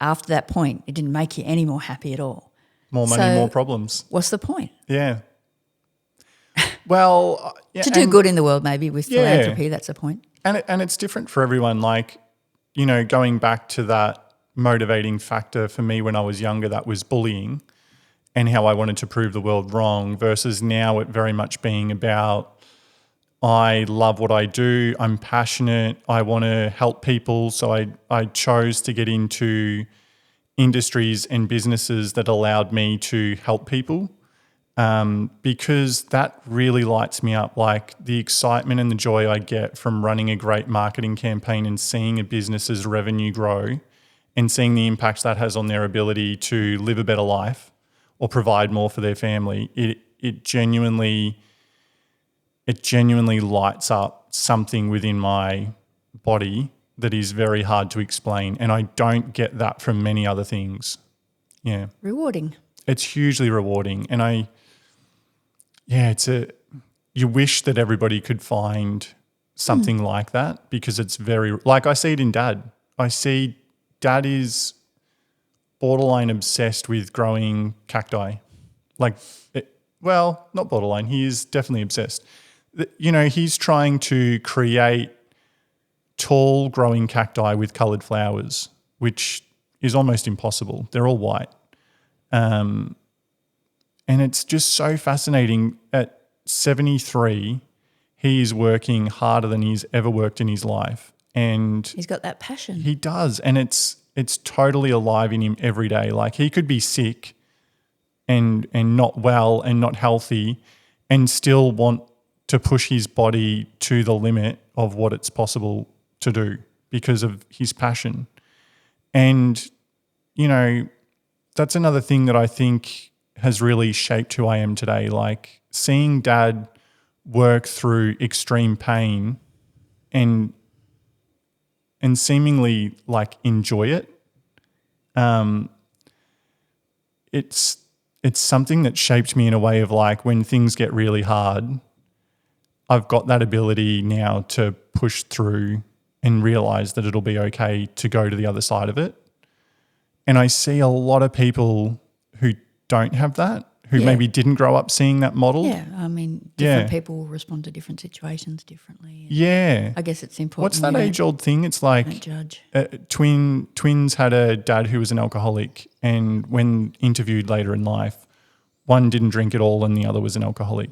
[SPEAKER 2] After that point, it didn't make you any more happy at all.
[SPEAKER 1] More money, more problems.
[SPEAKER 2] What's the point?
[SPEAKER 1] Yeah. Well,
[SPEAKER 2] to do good in the world, maybe with philanthropy, that's the point.
[SPEAKER 1] And it's different for everyone. Like, going back to that motivating factor for me when I was younger, that was bullying and how I wanted to prove the world wrong, versus now it very much being about, I love what I do, I'm passionate, I want to help people. So I chose to get into industries and businesses that allowed me to help people, because that really lights me up. Like the excitement and the joy I get from running a great marketing campaign and seeing a business's revenue grow and seeing the impact that has on their ability to live a better life or provide more for their family, it genuinely lights up something within my body that is very hard to explain. And I don't get that from many other things. Yeah.
[SPEAKER 2] Rewarding.
[SPEAKER 1] It's hugely rewarding. And you wish that everybody could find something like that, because it's very, like I see it in Dad. I see Dad is borderline obsessed with growing cacti. Not borderline, he is definitely obsessed. He's trying to create tall growing cacti with coloured flowers, which is almost impossible. They're all white. And it's just so fascinating. At 73, he is working harder than he's ever worked in his life. And
[SPEAKER 2] he's got that passion.
[SPEAKER 1] He does. And it's totally alive in him every day. Like he could be sick and not well and not healthy and still want to push his body to the limit of what it's possible to do because of his passion. And, that's another thing that I think has really shaped who I am today. Like seeing Dad work through extreme pain and seemingly like enjoy it. It's something that shaped me in a way of like, when things get really hard, I've got that ability now to push through and realize that it'll be okay to go to the other side of it. And I see a lot of people who don't have that, who maybe didn't grow up seeing that model.
[SPEAKER 2] Yeah, I mean, different people will respond to different situations differently.
[SPEAKER 1] Yeah.
[SPEAKER 2] I guess it's important.
[SPEAKER 1] What's that age-old thing? It's like
[SPEAKER 2] don't judge.
[SPEAKER 1] Twins had a dad who was an alcoholic, and when interviewed later in life, one didn't drink at all and the other was an alcoholic.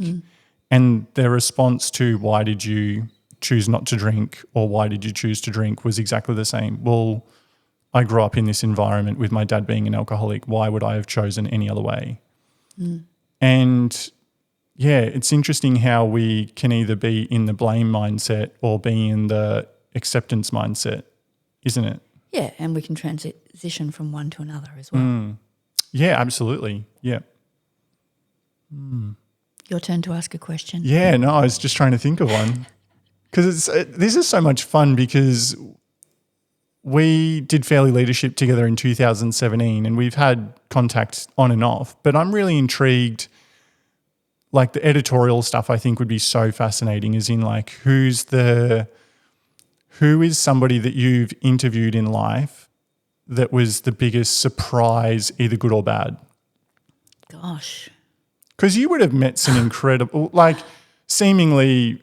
[SPEAKER 1] And their response to why did you choose not to drink or why did you choose to drink was exactly the same. Well, I grew up in this environment with my dad being an alcoholic. Why would I have chosen any other way? And it's interesting how we can either be in the blame mindset or be in the acceptance mindset, isn't it?
[SPEAKER 2] Yeah, and we can transition from one to another as well.
[SPEAKER 1] Yeah, absolutely. Yeah.
[SPEAKER 2] Your turn to ask a question.
[SPEAKER 1] Yeah, no, I was just trying to think of one. Because this is so much fun, because we did Fairly Leadership together in 2017 and we've had contact on and off. But I'm really intrigued, like the editorial stuff I think would be so fascinating, as in like who is somebody that you've interviewed in life that was the biggest surprise, either good or bad?
[SPEAKER 2] Gosh.
[SPEAKER 1] Because you would have met some incredible, like seemingly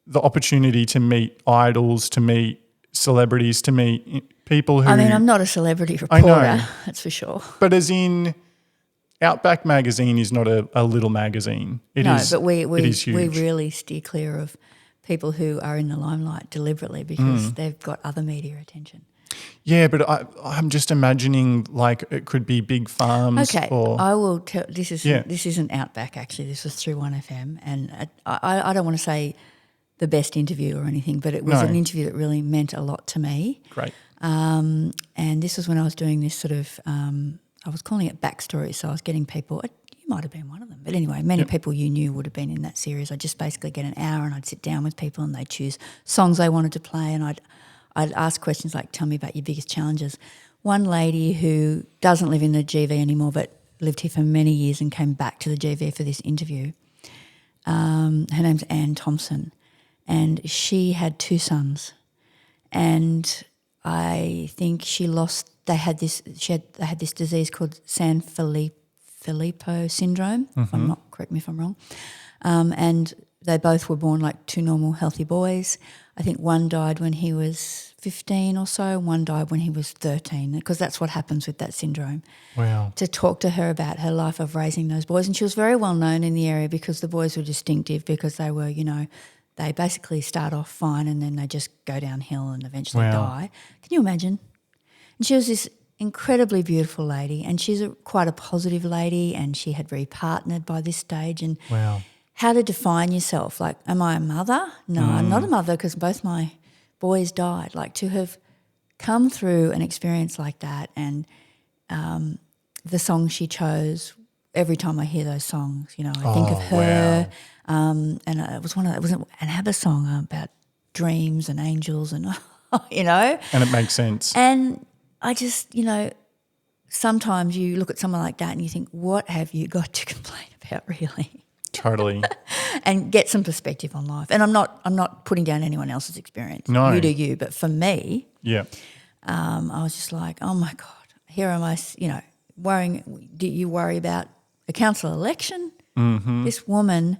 [SPEAKER 1] the opportunity to meet idols, to meet celebrities, to meet people who...
[SPEAKER 2] I mean, I'm not a celebrity reporter, that's for sure.
[SPEAKER 1] But as in, Outback Magazine is not a little magazine. It is huge.
[SPEAKER 2] We really steer clear of people who are in the limelight deliberately because they've got other media attention.
[SPEAKER 1] Yeah, but I'm just imagining like it could be big farms.
[SPEAKER 2] Okay,
[SPEAKER 1] or,
[SPEAKER 2] I will tell. This isn't Outback actually. This was through 1FM, and I don't want to say the best interview or anything, but it was an interview that really meant a lot to me.
[SPEAKER 1] Great.
[SPEAKER 2] And this was when I was doing this sort of, I was calling it backstory. So I was getting people. You might have been one of them, but anyway, many people you knew would have been in that series. I'd just basically get an hour and I'd sit down with people and they'd choose songs they wanted to play, and I'd ask questions like, tell me about your biggest challenges. One lady who doesn't live in the GV anymore but lived here for many years and came back to the GV for this interview, her name's Anne Thompson, and she had 2 sons, and I think they had this disease called Sanfilippo syndrome, correct me if I'm wrong, and they both were born like 2 normal healthy boys. I think one died when he was 15 or so. One died when he was 13, because that's what happens with that syndrome.
[SPEAKER 1] Wow.
[SPEAKER 2] To talk to her about her life of raising those boys. And she was very well known in the area because the boys were distinctive, because they were, they basically start off fine and then they just go downhill and eventually die. Can you imagine? And she was this incredibly beautiful lady, and she's quite a positive lady, and she had repartnered by this stage. And how to define yourself? Like, am I a mother? No, I'm not a mother because both my boys died. Like, to have come through an experience like that, and the song she chose, every time I hear those songs, I think of her. And it was an ABBA song about dreams and angels and,
[SPEAKER 1] And it makes sense.
[SPEAKER 2] And I just, sometimes you look at someone like that and you think, what have you got to complain about, really?
[SPEAKER 1] Totally.
[SPEAKER 2] And get some perspective on life. And I'm not putting down anyone else's experience.
[SPEAKER 1] No.
[SPEAKER 2] You do you. But for me,
[SPEAKER 1] I
[SPEAKER 2] was just like, oh my God, here am I, worrying. Do you worry about a council election? Mm-hmm. This woman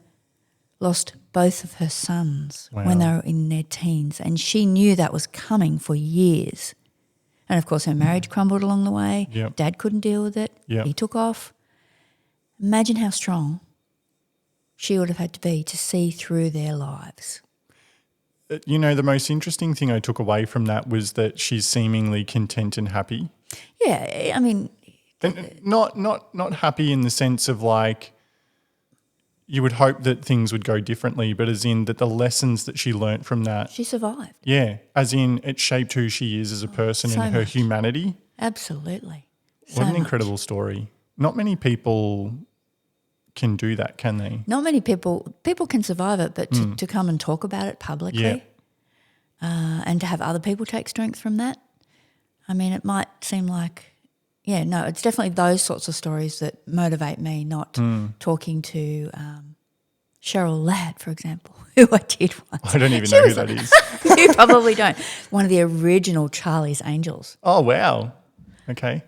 [SPEAKER 2] lost both of her sons when they were in their teens, and she knew that was coming for years. And, of course, her marriage crumbled along the way.
[SPEAKER 1] Yep.
[SPEAKER 2] Dad couldn't deal with it.
[SPEAKER 1] Yep.
[SPEAKER 2] He took off. Imagine how strong she would have had to be to see through their lives.
[SPEAKER 1] The most interesting thing I took away from that was that she's seemingly content and happy.
[SPEAKER 2] Yeah, I mean...
[SPEAKER 1] And not happy in the sense of like you would hope that things would go differently, but as in that the lessons that she learnt from that.
[SPEAKER 2] She survived.
[SPEAKER 1] Yeah, as in it shaped who she is as a person
[SPEAKER 2] so
[SPEAKER 1] and her
[SPEAKER 2] much.
[SPEAKER 1] humanity.
[SPEAKER 2] Absolutely.
[SPEAKER 1] What an incredible story. Not many people can do that, can they?
[SPEAKER 2] Not many people can survive it, but to come and talk about it publicly and to have other people take strength from that, I mean, it might seem like, it's definitely those sorts of stories that motivate me, not talking to Cheryl Ladd, for example, who I did once.
[SPEAKER 1] I don't even know who that is.
[SPEAKER 2] You probably don't. One of the original Charlie's Angels.
[SPEAKER 1] Oh, wow. Okay.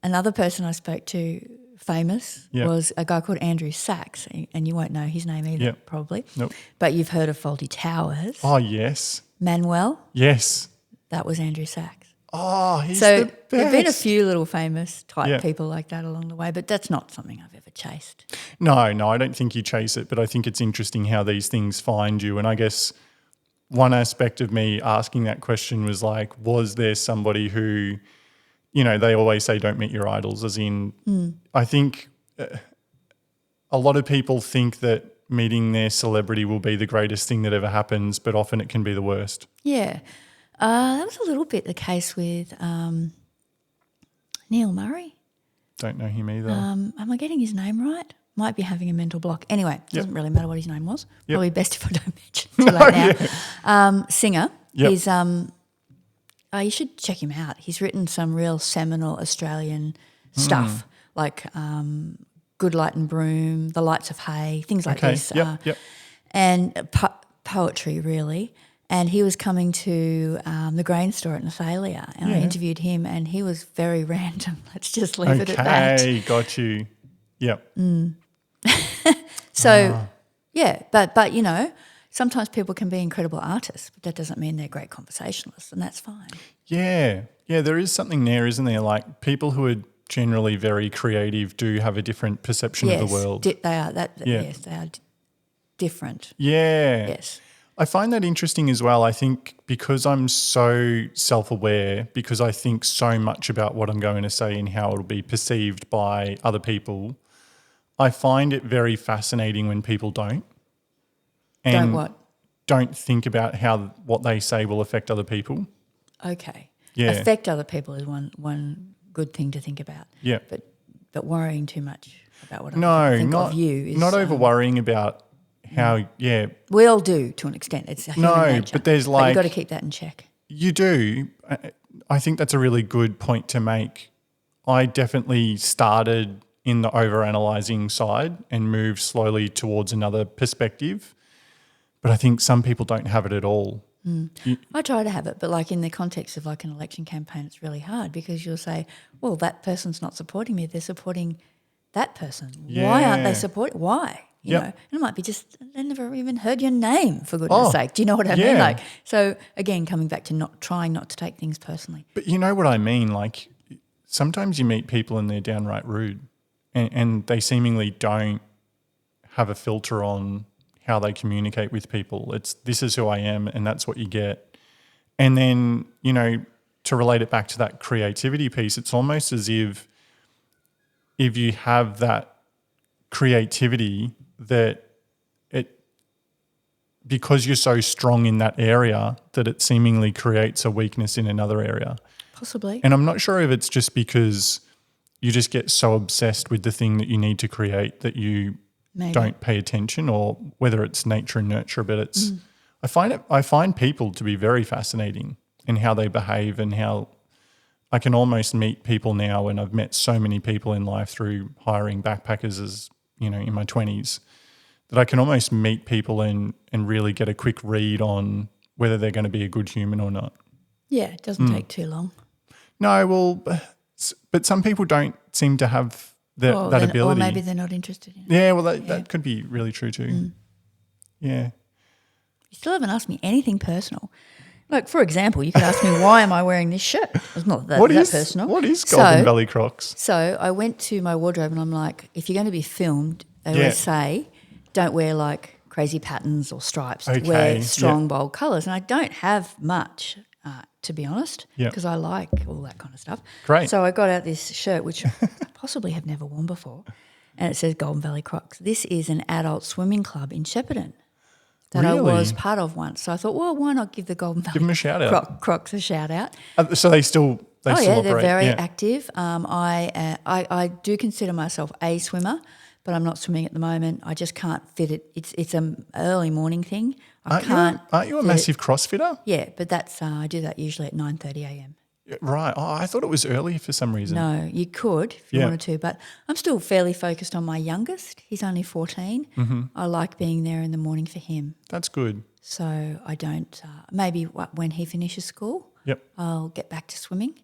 [SPEAKER 2] Another person I spoke to, famous, was a guy called Andrew Sachs, and you won't know his name either, probably.
[SPEAKER 1] Nope.
[SPEAKER 2] But you've heard of Faulty Towers.
[SPEAKER 1] Oh, yes.
[SPEAKER 2] Manuel.
[SPEAKER 1] Yes.
[SPEAKER 2] That was Andrew Sachs.
[SPEAKER 1] Oh, he's
[SPEAKER 2] so
[SPEAKER 1] the best.
[SPEAKER 2] There have been a few little famous type people like that along the way, but that's not something I've ever chased.
[SPEAKER 1] No, I don't think you chase it, but I think it's interesting how these things find you. And I guess one aspect of me asking that question was like, was there somebody who, they always say don't meet your idols, as in I think a lot of people think that meeting their celebrity will be the greatest thing that ever happens, but often it can be the worst.
[SPEAKER 2] Yeah. That was a little bit the case with Neil Murray.
[SPEAKER 1] Don't know him either.
[SPEAKER 2] Am I getting his name right? Might be having a mental block. Anyway, it doesn't really matter what his name was. Probably best if I don't mention it too late now. Singer. He's you should check him out. He's written some real seminal Australian stuff, like Good Light and Broom, The Lights of Hay, things like this. And poetry, really. And he was coming to the grain store at Nathalia, and I interviewed him, and he was very random. Let's just leave it at that.
[SPEAKER 1] Okay, got you. Yep.
[SPEAKER 2] So, but sometimes people can be incredible artists, but that doesn't mean they're great conversationalists, and that's fine.
[SPEAKER 1] Yeah, there is something there, isn't there? Like people who are generally very creative do have a different perception of the world.
[SPEAKER 2] They are. Yes, they are different.
[SPEAKER 1] Yeah.
[SPEAKER 2] Yes.
[SPEAKER 1] I find that interesting as well. I think because I'm so self-aware, because I think so much about what I'm going to say and how it'll be perceived by other people, I find it very fascinating when people don't. And
[SPEAKER 2] don't what?
[SPEAKER 1] Don't think about how what they say will affect other people.
[SPEAKER 2] Okay.
[SPEAKER 1] Yeah.
[SPEAKER 2] Affect other people is one good thing to think about.
[SPEAKER 1] Yeah.
[SPEAKER 2] But worrying too much about what I think of you is...
[SPEAKER 1] not over-worrying about how,
[SPEAKER 2] we all do to an extent. It's a human nature.
[SPEAKER 1] But there's
[SPEAKER 2] you've got to keep that in check.
[SPEAKER 1] You do. I think that's a really good point to make. I definitely started in the overanalyzing side and moved slowly towards another perspective. But I think some people don't have it at all.
[SPEAKER 2] I try to have it, but like in the context of like an election campaign, it's really hard because you'll say, well, that person's not supporting me. They're supporting that person.
[SPEAKER 1] Yeah.
[SPEAKER 2] Why aren't they supporting? Why? you know, and it might be just they never even heard your name, for goodness sake. Do you know what I mean?
[SPEAKER 1] Yeah.
[SPEAKER 2] Like, so again, coming back to not to take things personally.
[SPEAKER 1] But you know what I mean? Like sometimes you meet people and they're downright rude and they seemingly don't have a filter on how they communicate with people. It's this is who I am and that's what you get. And then, you know, to relate it back to that creativity piece, it's almost as if you have that creativity that it, because you're so strong in that area, that it seemingly creates a weakness in another area.
[SPEAKER 2] Possibly.
[SPEAKER 1] And I'm not sure if it's just because you just get so obsessed with the thing that you need to create that you don't pay attention, or whether it's nature and nurture, but it's I find people to be very fascinating in how they behave and how I can almost meet people now, and I've met so many people in life through hiring backpackers as, you know, in my 20s, that I can almost meet people and really get a quick read on whether they're going to be a good human or not.
[SPEAKER 2] Yeah, it doesn't take too long.
[SPEAKER 1] No, well, but some people don't seem to have that ability.
[SPEAKER 2] Or maybe they're not interested in it.
[SPEAKER 1] Yeah, well, that could be really true too. Yeah.
[SPEAKER 2] You still haven't asked me anything personal. Like, for example, you could ask me, why am I wearing this shirt? It's not that personal.
[SPEAKER 1] What is Golden Valley Crocs?
[SPEAKER 2] So I went to my wardrobe and I'm like, if you're going to be filmed, they always say, don't wear like crazy patterns or stripes.
[SPEAKER 1] Okay,
[SPEAKER 2] wear strong, bold colours. And I don't have much, to be honest, because I like all that kind of stuff.
[SPEAKER 1] Great.
[SPEAKER 2] So I got out this shirt, which I possibly have never worn before, and it says Golden Valley Crocs. This is an adult swimming club in Shepparton that I was part of once. So I thought, well, why not give the Golden Valley
[SPEAKER 1] Give them a shout out.
[SPEAKER 2] Crocs a shout out.
[SPEAKER 1] So they still operate.
[SPEAKER 2] They're very active. I do consider myself a swimmer, but I'm not swimming at the moment. I just can't fit it. It's an early morning thing.
[SPEAKER 1] Aren't you a massive CrossFitter?
[SPEAKER 2] Yeah, but that's I do that usually at 9:30 a.m.
[SPEAKER 1] Right. Oh, I thought it was early for some reason.
[SPEAKER 2] No, you could if you wanted to, but I'm still fairly focused on my youngest. He's only 14. I like being there in the morning for him.
[SPEAKER 1] That's good.
[SPEAKER 2] So I don't. Maybe when he finishes school, I'll get back to swimming.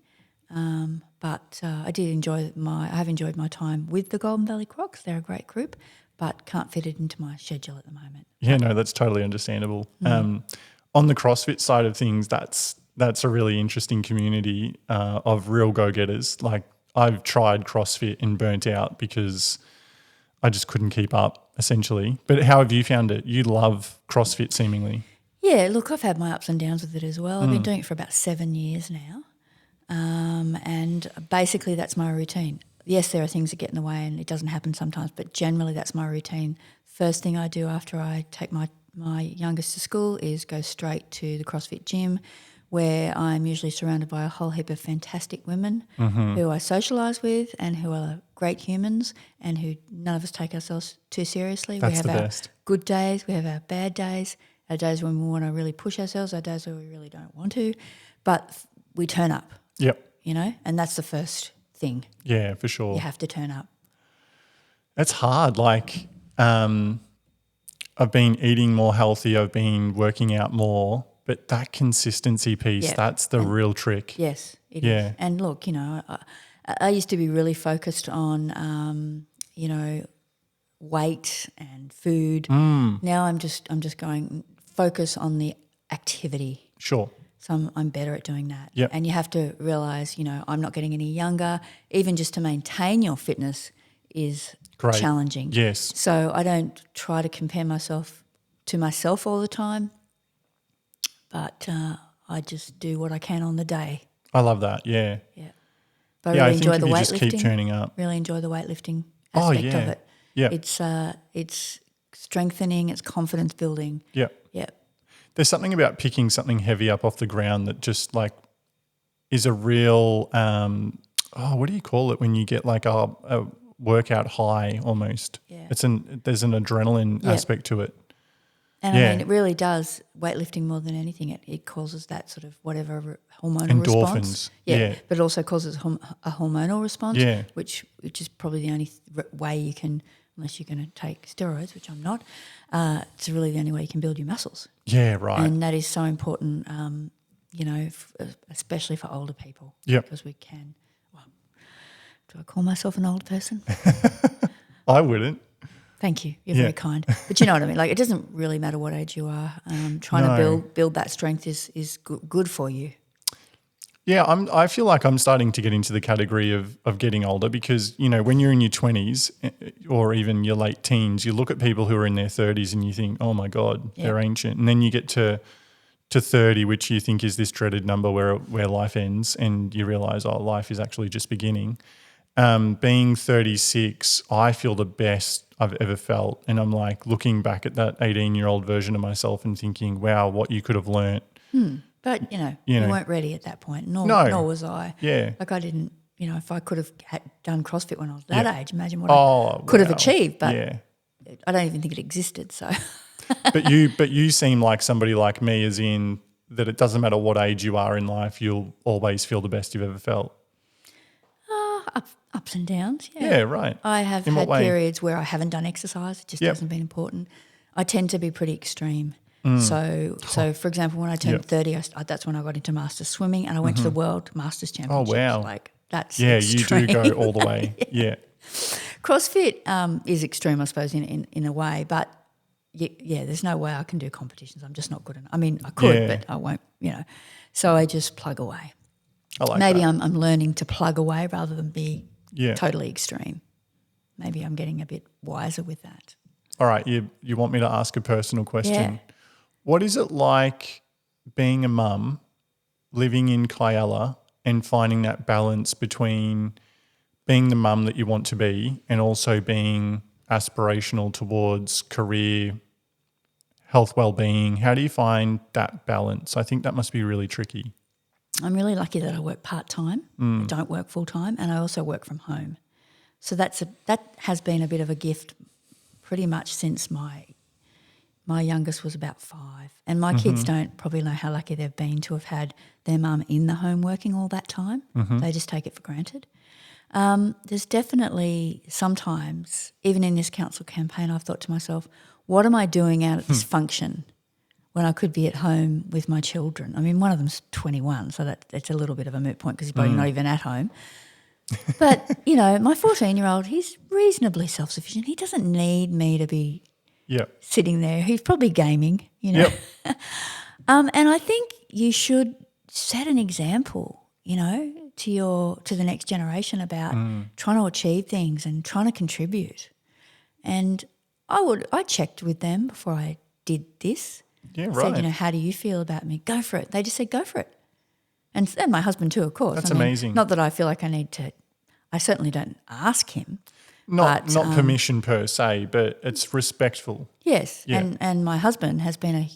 [SPEAKER 2] But I have enjoyed my time with the Golden Valley Crocs. They're a great group, but can't fit it into my schedule at the moment.
[SPEAKER 1] Yeah, no, that's totally understandable. On the CrossFit side of things, that's a really interesting community of real go-getters. Like I've tried CrossFit and burnt out because I just couldn't keep up, essentially. But how have you found it? You love CrossFit seemingly.
[SPEAKER 2] Yeah, look, I've had my ups and downs with it as well. I've been doing it for about 7 years now. And basically that's my routine. Yes, there are things that get in the way and it doesn't happen sometimes, but generally that's my routine. First thing I do after I take my youngest to school is go straight to the CrossFit gym, where I'm usually surrounded by a whole heap of fantastic women who I socialise with and who are great humans and who none of us take ourselves too seriously.
[SPEAKER 1] That's
[SPEAKER 2] we have
[SPEAKER 1] the
[SPEAKER 2] our
[SPEAKER 1] best.
[SPEAKER 2] Good days, we have our bad days, our days when we want to really push ourselves, our days where we really don't want to, but we turn up.
[SPEAKER 1] Yep.
[SPEAKER 2] You know, and that's the first thing.
[SPEAKER 1] Yeah, for sure.
[SPEAKER 2] You have to turn up.
[SPEAKER 1] That's hard. Like I've been eating more healthy, I've been working out more, but that consistency piece, that's the real trick.
[SPEAKER 2] Yes, it is. And look, you know, I used to be really focused on, you know, weight and food. Now I'm just going focus on the activity.
[SPEAKER 1] Sure.
[SPEAKER 2] So I'm better at doing that.
[SPEAKER 1] Yep.
[SPEAKER 2] And you have to realise, you know, I'm not getting any younger. Even just to maintain your fitness is challenging.
[SPEAKER 1] Yes.
[SPEAKER 2] So I don't try to compare myself to myself all the time, but I just do what I can on the day.
[SPEAKER 1] I love that. Yeah.
[SPEAKER 2] Yeah. But I really enjoy the weightlifting.
[SPEAKER 1] Just keep turning up.
[SPEAKER 2] Really enjoy the weightlifting aspect of it.
[SPEAKER 1] Yeah.
[SPEAKER 2] It's strengthening, it's confidence building.
[SPEAKER 1] Yeah.
[SPEAKER 2] Yeah.
[SPEAKER 1] There's something about picking something heavy up off the ground that just like is a real, what do you call it when you get like a workout high almost?
[SPEAKER 2] Yeah.
[SPEAKER 1] There's an adrenaline aspect to it.
[SPEAKER 2] And I mean, it really does, weightlifting more than anything, it causes that sort of whatever hormonal response.
[SPEAKER 1] Endorphins. Yeah.
[SPEAKER 2] But it also causes a hormonal response, which is probably the only way you can, unless you're going to take steroids, which I'm not, it's really the only way you can build your muscles.
[SPEAKER 1] Yeah, right.
[SPEAKER 2] And that is so important, you know, especially for older people.
[SPEAKER 1] Yeah.
[SPEAKER 2] Because we can, do I call myself an old person?
[SPEAKER 1] I wouldn't.
[SPEAKER 2] Thank you. You're very kind. But you know what I mean? Like, it doesn't really matter what age you are. Trying to build that strength is good for you.
[SPEAKER 1] Yeah, I feel like I'm starting to get into the category of getting older because, you know, when you're in your 20s or even your late teens, you look at people who are in their 30s and you think, oh, my God, they're ancient. And then you get to 30, which you think is this dreaded number where life ends, and you realise, oh, life is actually just beginning. Being 36, I feel the best I've ever felt. And I'm like looking back at that 18-year-old version of myself and thinking, wow, what you could have learnt.
[SPEAKER 2] But, you weren't ready at that point, nor was I.
[SPEAKER 1] Yeah.
[SPEAKER 2] Like, I didn't, if I could have done CrossFit when I was that age, imagine what I could have achieved. But I don't even think it existed, so...
[SPEAKER 1] But you seem like somebody like me, as in that it doesn't matter what age you are in life, you'll always feel the best you've ever felt.
[SPEAKER 2] Ups and downs, yeah.
[SPEAKER 1] Yeah, right.
[SPEAKER 2] I have had periods where I haven't done exercise. It just hasn't been important. I tend to be pretty extreme. So for example, when I turned 30, that's when I got into Masters swimming, and I went to the World Masters Championships. Oh, wow. Like, that's extreme.
[SPEAKER 1] You do go all the way. Yeah.
[SPEAKER 2] CrossFit is extreme, I suppose, in a way, but there's no way I can do competitions. I'm just not good enough. I mean, I could, but I won't, So I just plug away.
[SPEAKER 1] I like
[SPEAKER 2] Maybe
[SPEAKER 1] that.
[SPEAKER 2] I'm learning to plug away rather than be totally extreme. Maybe I'm getting a bit wiser with that.
[SPEAKER 1] All right, you want me to ask a personal question?
[SPEAKER 2] Yeah.
[SPEAKER 1] What is it like being a mum, living in Kialla, and finding that balance between being the mum that you want to be and also being aspirational towards career, health, well-being? How do you find that balance? I think that must be really tricky.
[SPEAKER 2] I'm really lucky that I work part-time. I don't work full-time, and I also work from home. So that has been a bit of a gift pretty much since my youngest was about 5. And my kids don't probably know how lucky they've been to have had their mum in the home working all that time. They just take it for granted. There's definitely sometimes, even in this council campaign, I've thought to myself, what am I doing out at this function when I could be at home with my children? I mean, one of them's 21, so that's a little bit of a moot point because he's probably not even at home. But, my 14-year-old, he's reasonably self-sufficient. He doesn't need me to be sitting there. He's probably gaming,
[SPEAKER 1] Yep.
[SPEAKER 2] And I think you should set an example, to the next generation about trying to achieve things and trying to contribute. And I checked with them before I did this.
[SPEAKER 1] Yeah,
[SPEAKER 2] I
[SPEAKER 1] right.
[SPEAKER 2] said, how do you feel about me? Go for it. They just said, go for it. And my husband too, of course.
[SPEAKER 1] That's amazing.
[SPEAKER 2] Not that I feel like I need to. I certainly don't ask him.
[SPEAKER 1] Not permission per se, but it's respectful.
[SPEAKER 2] Yes,
[SPEAKER 1] Yeah.
[SPEAKER 2] and my husband has been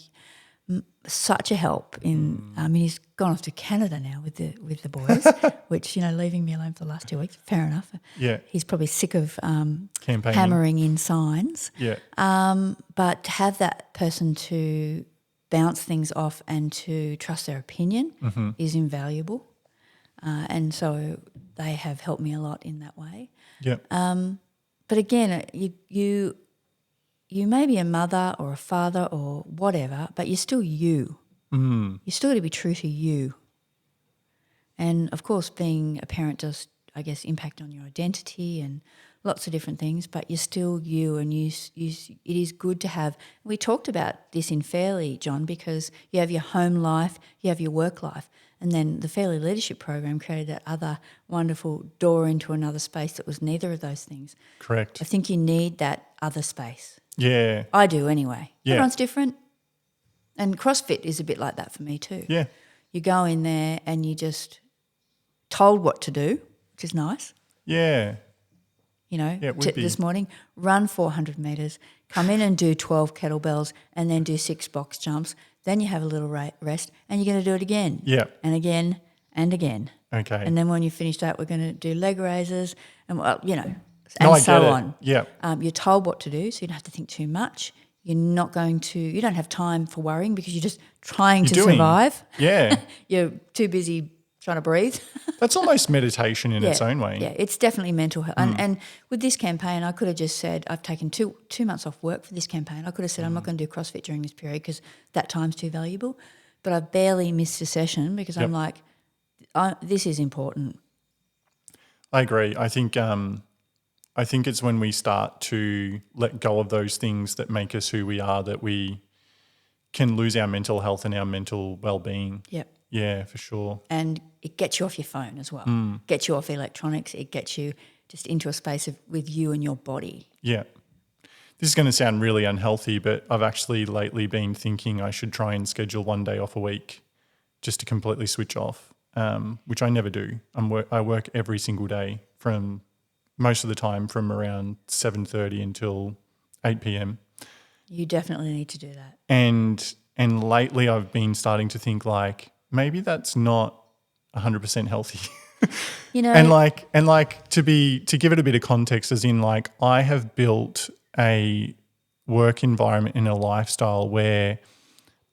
[SPEAKER 2] such a help in. I mean, he's gone off to Canada now with the boys, which leaving me alone for the last 2 weeks. Fair enough.
[SPEAKER 1] Yeah.
[SPEAKER 2] He's probably sick of
[SPEAKER 1] Campaigning.
[SPEAKER 2] hammering in signs.
[SPEAKER 1] Yeah.
[SPEAKER 2] But to have that person to bounce things off and to trust their opinion is invaluable, and so they have helped me a lot in that way.
[SPEAKER 1] Yeah.
[SPEAKER 2] But again, you may be a mother or a father or whatever, but you're still you. You're still got to be true to you. And of course, being a parent does, I guess, impact on your identity and lots of different things. But you're still you, and it is good to have. We talked about this in Fairley, John, because you have your home life, you have your work life. And then the Fairley Leadership Program created that other wonderful door into another space that was neither of those things.
[SPEAKER 1] Correct.
[SPEAKER 2] I think you need that other space.
[SPEAKER 1] Yeah.
[SPEAKER 2] I do anyway.
[SPEAKER 1] Yeah.
[SPEAKER 2] Everyone's different. And CrossFit is a bit like that for me too.
[SPEAKER 1] Yeah.
[SPEAKER 2] You go in there and you just told what to do, which is nice.
[SPEAKER 1] Yeah.
[SPEAKER 2] It would be. This morning, run 400 metres, come in and do 12 kettlebells and then do 6 box jumps. Then you have a little rest and you're going to do it again.
[SPEAKER 1] Yeah.
[SPEAKER 2] And again and again.
[SPEAKER 1] Okay.
[SPEAKER 2] And then when you finish that, we're going to do leg raises and, and
[SPEAKER 1] I
[SPEAKER 2] so
[SPEAKER 1] get it.
[SPEAKER 2] on.
[SPEAKER 1] Yeah.
[SPEAKER 2] You're told what to do, so you don't have to think too much. You don't have time for worrying because you're just trying to survive.
[SPEAKER 1] Yeah.
[SPEAKER 2] You're too busy trying to breathe.
[SPEAKER 1] That's almost meditation in its own way.
[SPEAKER 2] Yeah, it's definitely mental health. And with this campaign, I could have just said, I've taken two months off work for this campaign. I could have said, I'm not going to do CrossFit during this period because that time's too valuable. But I barely missed a session because I'm like, this is important.
[SPEAKER 1] I agree. I think I think it's when we start to let go of those things that make us who we are that we can lose our mental health and our mental well-being.
[SPEAKER 2] Yep.
[SPEAKER 1] Yeah, for sure.
[SPEAKER 2] And it gets you off your phone as well. Gets you off electronics. It gets you just into a space with you and your body.
[SPEAKER 1] Yeah. This is going to sound really unhealthy, but I've actually lately been thinking I should try and schedule one day off a week just to completely switch off, which I never do. I work every single day from most of the time from around 7:30 until 8 p.m.
[SPEAKER 2] You definitely need to do that.
[SPEAKER 1] And lately I've been starting to think like maybe that's not 100% healthy.
[SPEAKER 2] You know,
[SPEAKER 1] and like to give it a bit of context, as in like I have built a work environment and a lifestyle where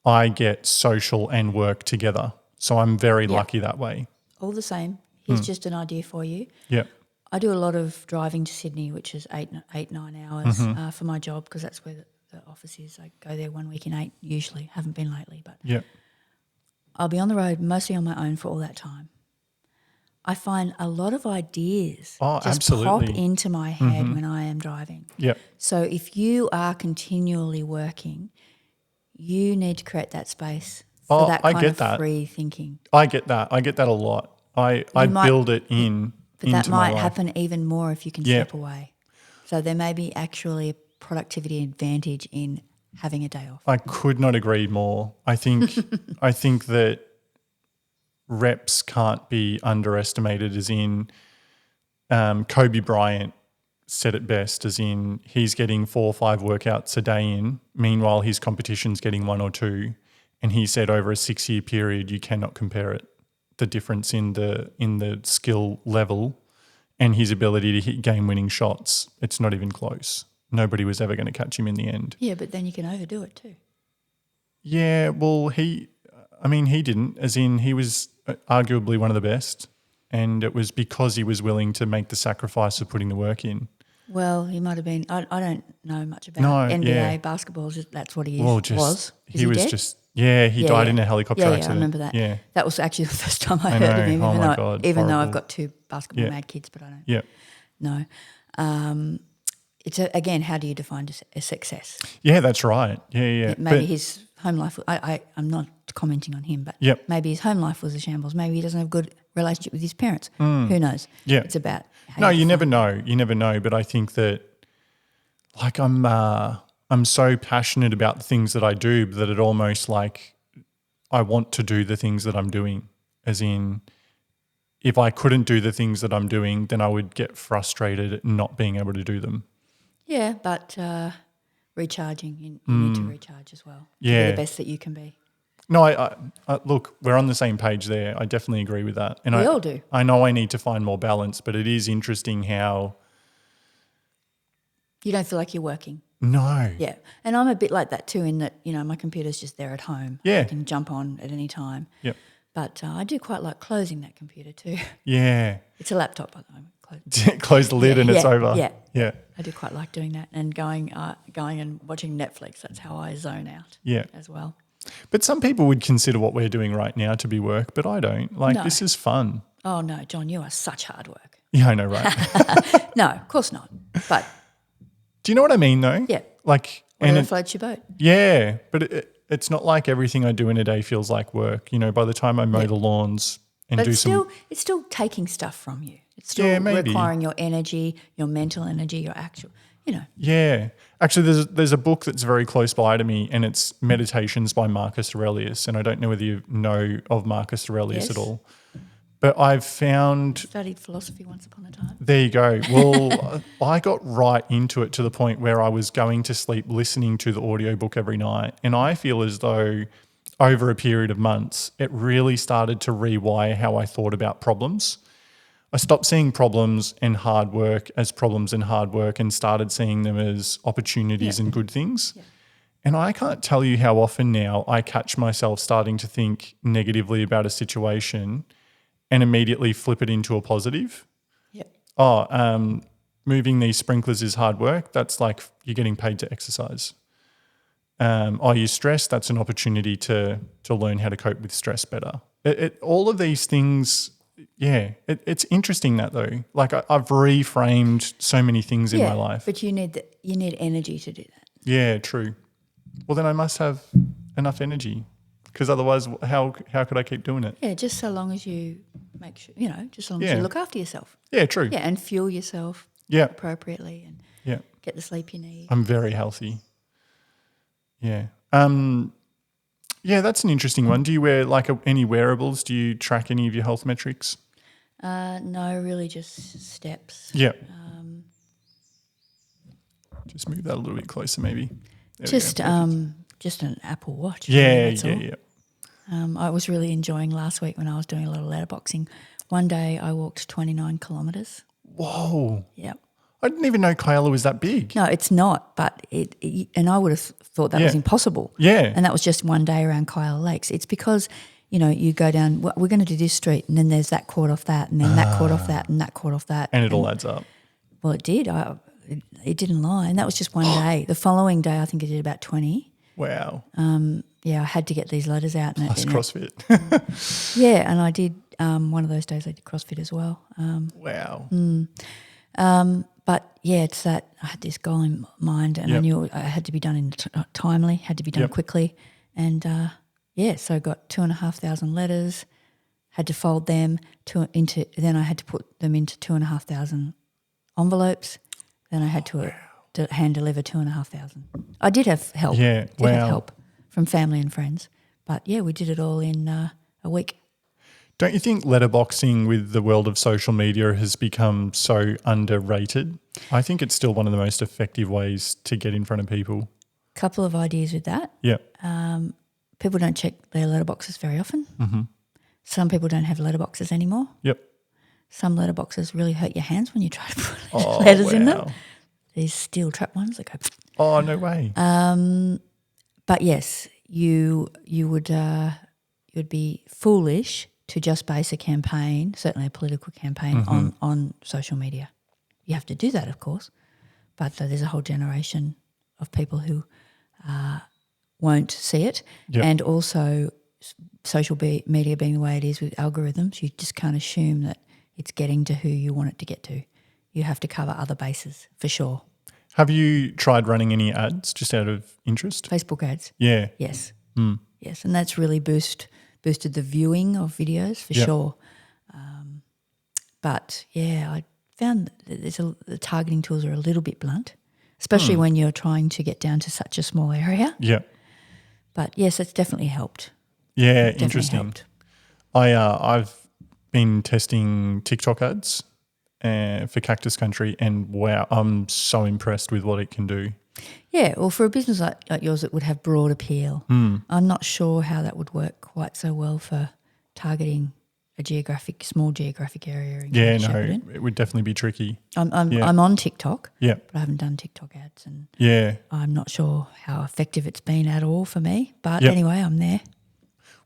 [SPEAKER 1] I get social and work together. So I'm very lucky that way.
[SPEAKER 2] all the same. Here's just an idea for you.
[SPEAKER 1] Yeah.
[SPEAKER 2] I do a lot of driving to Sydney, which is 9 hours for my job, because that's where the office is. I go there 1 week in 8 usually. Haven't been lately, but
[SPEAKER 1] Yeah.
[SPEAKER 2] I'll be on the road mostly on my own for all that time. I find a lot of ideas just
[SPEAKER 1] absolutely.
[SPEAKER 2] pop into my head when I am driving.
[SPEAKER 1] Yeah.
[SPEAKER 2] So if you are continually working, you need to create that space for that kind of free thinking.
[SPEAKER 1] I get that. I get that a lot. I build it in.
[SPEAKER 2] But that
[SPEAKER 1] into my
[SPEAKER 2] might
[SPEAKER 1] life.
[SPEAKER 2] happen even more if you can step away. So there may be actually a productivity advantage in having a day off.
[SPEAKER 1] I could not agree more. I think that reps can't be underestimated, as in Kobe Bryant said it best, as in he's getting 4 or 5 workouts a day in, meanwhile his competition's getting 1 or 2, and he said over a 6-year period you cannot compare it, the difference in the skill level and his ability to hit game-winning shots. It's not even close. Nobody was ever going to catch him in the end.
[SPEAKER 2] Yeah, but then you can overdo it too.
[SPEAKER 1] Yeah, well, he didn't, as in he was arguably one of the best, and it was because he was willing to make the sacrifice of putting the work in.
[SPEAKER 2] Well, he might have been. I don't know much about NBA basketball. That's what he is. Well,
[SPEAKER 1] he died in a helicopter accident.
[SPEAKER 2] Yeah, I remember that.
[SPEAKER 1] Yeah,
[SPEAKER 2] that was actually the first time I heard of him. Even though I've got 2 basketball mad kids, but I don't.
[SPEAKER 1] Yeah.
[SPEAKER 2] No. It's again, how do you define a success?
[SPEAKER 1] Yeah, that's right. Yeah.
[SPEAKER 2] Maybe his home life. I'm not commenting on him, but maybe his home life was a shambles. Maybe he doesn't have a good relationship with his parents. Who knows?
[SPEAKER 1] Yeah,
[SPEAKER 2] it's about.
[SPEAKER 1] You never know. You never know. But I think that, like, I'm so passionate about the things that I do that it almost like I want to do the things that I'm doing. As in, if I couldn't do the things that I'm doing, then I would get frustrated at not being able to do them.
[SPEAKER 2] Yeah, but recharging, you need to recharge as well.
[SPEAKER 1] Yeah.
[SPEAKER 2] To be the best that you can be.
[SPEAKER 1] No, I look, we're on the same page there. I definitely agree with that. And
[SPEAKER 2] we all do.
[SPEAKER 1] I know I need to find more balance, but it is interesting how...
[SPEAKER 2] You don't feel like you're working.
[SPEAKER 1] No.
[SPEAKER 2] Yeah. And I'm a bit like that too, in that, my computer's just there at home.
[SPEAKER 1] Yeah.
[SPEAKER 2] I can jump on at any time.
[SPEAKER 1] Yep.
[SPEAKER 2] But I do quite like closing that computer too.
[SPEAKER 1] Yeah.
[SPEAKER 2] It's a laptop, by the way.
[SPEAKER 1] Close the lid and it's over.
[SPEAKER 2] Yeah.
[SPEAKER 1] Yeah.
[SPEAKER 2] I do quite like doing that and going and watching Netflix. That's how I zone out as well.
[SPEAKER 1] But some people would consider what we're doing right now to be work, but I don't. This is fun.
[SPEAKER 2] Oh, no, John, you are such hard work.
[SPEAKER 1] Yeah, I know, right?
[SPEAKER 2] No, of course not. But
[SPEAKER 1] do you know what I mean, though?
[SPEAKER 2] Yeah.
[SPEAKER 1] And
[SPEAKER 2] floats your boat.
[SPEAKER 1] Yeah, but it's not like everything I do in a day feels like work. By the time I mow the lawns and
[SPEAKER 2] it's still taking stuff from you. It's still requiring your energy, your mental energy, your actual,
[SPEAKER 1] Yeah. Actually, there's a book that's very close by to me, and it's Meditations by Marcus Aurelius, and I don't know whether you know of Marcus Aurelius at all. But I've
[SPEAKER 2] studied philosophy once upon a time.
[SPEAKER 1] There you go. Well, I got right into it to the point where I was going to sleep listening to the audiobook every night, and I feel as though over a period of months, it really started to rewire how I thought about problems. I stopped seeing problems and hard work as problems and hard work and started seeing them as opportunities and good things. Yeah. And I can't tell you how often now I catch myself starting to think negatively about a situation and immediately flip it into a positive. Yeah. Moving these sprinklers is hard work. That's like you're getting paid to exercise. You're stressed. That's an opportunity to learn how to cope with stress better. All of these things, it's interesting that though. Like I've reframed so many things in my life.
[SPEAKER 2] But you need energy to do that.
[SPEAKER 1] Yeah, true. Well, then I must have enough energy, because otherwise, how could I keep doing it?
[SPEAKER 2] Yeah, just so long as you make sure, just so long as
[SPEAKER 1] Yeah.
[SPEAKER 2] you look after yourself.
[SPEAKER 1] Yeah, true.
[SPEAKER 2] Yeah, and fuel yourself
[SPEAKER 1] Yeah,
[SPEAKER 2] appropriately and
[SPEAKER 1] yeah.
[SPEAKER 2] get the sleep you need.
[SPEAKER 1] I'm very healthy. Yeah. Yeah, that's an interesting one. Do you wear any wearables? Do you track any of your health metrics?
[SPEAKER 2] No, really just steps.
[SPEAKER 1] Yeah. Just move that a little bit closer, maybe. There we
[SPEAKER 2] Just
[SPEAKER 1] go.
[SPEAKER 2] just an Apple Watch.
[SPEAKER 1] Yeah,
[SPEAKER 2] really, that's all.
[SPEAKER 1] yeah.
[SPEAKER 2] I was really enjoying last week when I was doing a lot of letterboxing. One day I walked 29 kilometres.
[SPEAKER 1] Whoa.
[SPEAKER 2] Yep.
[SPEAKER 1] I didn't even know Kialla was that big.
[SPEAKER 2] No, it's not, but and I would have thought that was impossible.
[SPEAKER 1] Yeah.
[SPEAKER 2] And that was just one day around Kialla Lakes. It's because, you go down, we're going to do this street, and then there's that court off that, and then that court off that, and that court off that.
[SPEAKER 1] And it all adds up.
[SPEAKER 2] Well, it did. It didn't lie. And that was just one day. The following day, I think I did about 20.
[SPEAKER 1] Wow.
[SPEAKER 2] Yeah, I had to get these letters out.
[SPEAKER 1] Plus CrossFit.
[SPEAKER 2] Yeah, and I did, one of those days I did CrossFit as well.
[SPEAKER 1] Wow.
[SPEAKER 2] But yeah, it's that I had this goal in mind, and I knew it had to be done timely, had to be done quickly. And so I got 2,500 letters, had to fold them then I had to put them into 2,500 envelopes. Then I had to hand deliver 2,500. I did have help.
[SPEAKER 1] Yeah,
[SPEAKER 2] Did have help from family and friends. But yeah, we did it all in a week.
[SPEAKER 1] Don't you think letterboxing with the world of social media has become so underrated? I think it's still one of the most effective ways to get in front of people.
[SPEAKER 2] Couple of ideas with that.
[SPEAKER 1] Yeah.
[SPEAKER 2] People don't check their letterboxes very often.
[SPEAKER 1] Mm-hmm.
[SPEAKER 2] Some people don't have letterboxes anymore.
[SPEAKER 1] Yep.
[SPEAKER 2] Some letterboxes really hurt your hands when you try to put letters in them.
[SPEAKER 1] Wow.
[SPEAKER 2] These steel trap ones that go.
[SPEAKER 1] Oh, no way.
[SPEAKER 2] But yes, you would be foolish to just base a campaign, certainly a political campaign, on social media. You have to do that, of course, but there's a whole generation of people who won't see it.
[SPEAKER 1] Yep.
[SPEAKER 2] And also social media being the way it is with algorithms, you just can't assume that it's getting to who you want it to get to. You have to cover other bases for sure.
[SPEAKER 1] Have you tried running any ads just out of interest?
[SPEAKER 2] Facebook ads.
[SPEAKER 1] Yeah.
[SPEAKER 2] Yes. Yes, and that's really boosted the viewing of videos for sure. But yeah, I found that the targeting tools are a little bit blunt, especially when you're trying to get down to such a small area.
[SPEAKER 1] Yeah.
[SPEAKER 2] But yes, it's definitely helped.
[SPEAKER 1] Yeah,
[SPEAKER 2] Definitely
[SPEAKER 1] interesting.
[SPEAKER 2] helped.
[SPEAKER 1] I've been testing TikTok ads for Cactus Country, and wow, I'm so impressed with what it can do.
[SPEAKER 2] Yeah, well, for a business like yours, it would have broad appeal. I'm not sure how that would work quite so well for targeting a small geographic area in Greater Shepparton.
[SPEAKER 1] It would definitely be tricky.
[SPEAKER 2] I'm on TikTok,
[SPEAKER 1] Yeah.
[SPEAKER 2] but I haven't done TikTok ads, and
[SPEAKER 1] Yeah.
[SPEAKER 2] I'm not sure how effective it's been at all for me. But
[SPEAKER 1] Yep.
[SPEAKER 2] anyway, I'm there.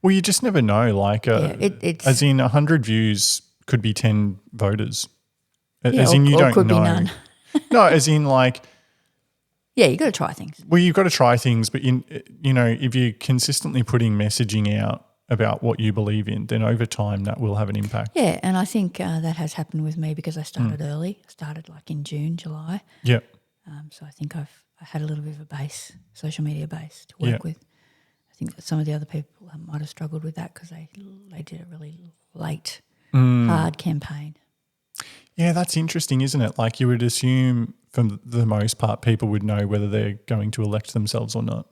[SPEAKER 1] Well, you just never know. Like,
[SPEAKER 2] it's
[SPEAKER 1] as in 100 views could be 10 voters.
[SPEAKER 2] Yeah,
[SPEAKER 1] As in you
[SPEAKER 2] or
[SPEAKER 1] don't
[SPEAKER 2] could
[SPEAKER 1] know.
[SPEAKER 2] be none.
[SPEAKER 1] No, as in like,
[SPEAKER 2] Yeah, you got to try things.
[SPEAKER 1] well, you've got to try things, but if you're consistently putting messaging out about what you believe in, then over time that will have an impact.
[SPEAKER 2] Yeah, and I think that has happened with me because I started early. I started like in June, July.
[SPEAKER 1] Yeah.
[SPEAKER 2] So I think I had a little bit of a base, social media base to work with. I think that some of the other people might have struggled with that because they did a really late, hard campaign.
[SPEAKER 1] Yeah, that's interesting, isn't it? Like you would assume for the most part people would know whether they're going to elect themselves or not.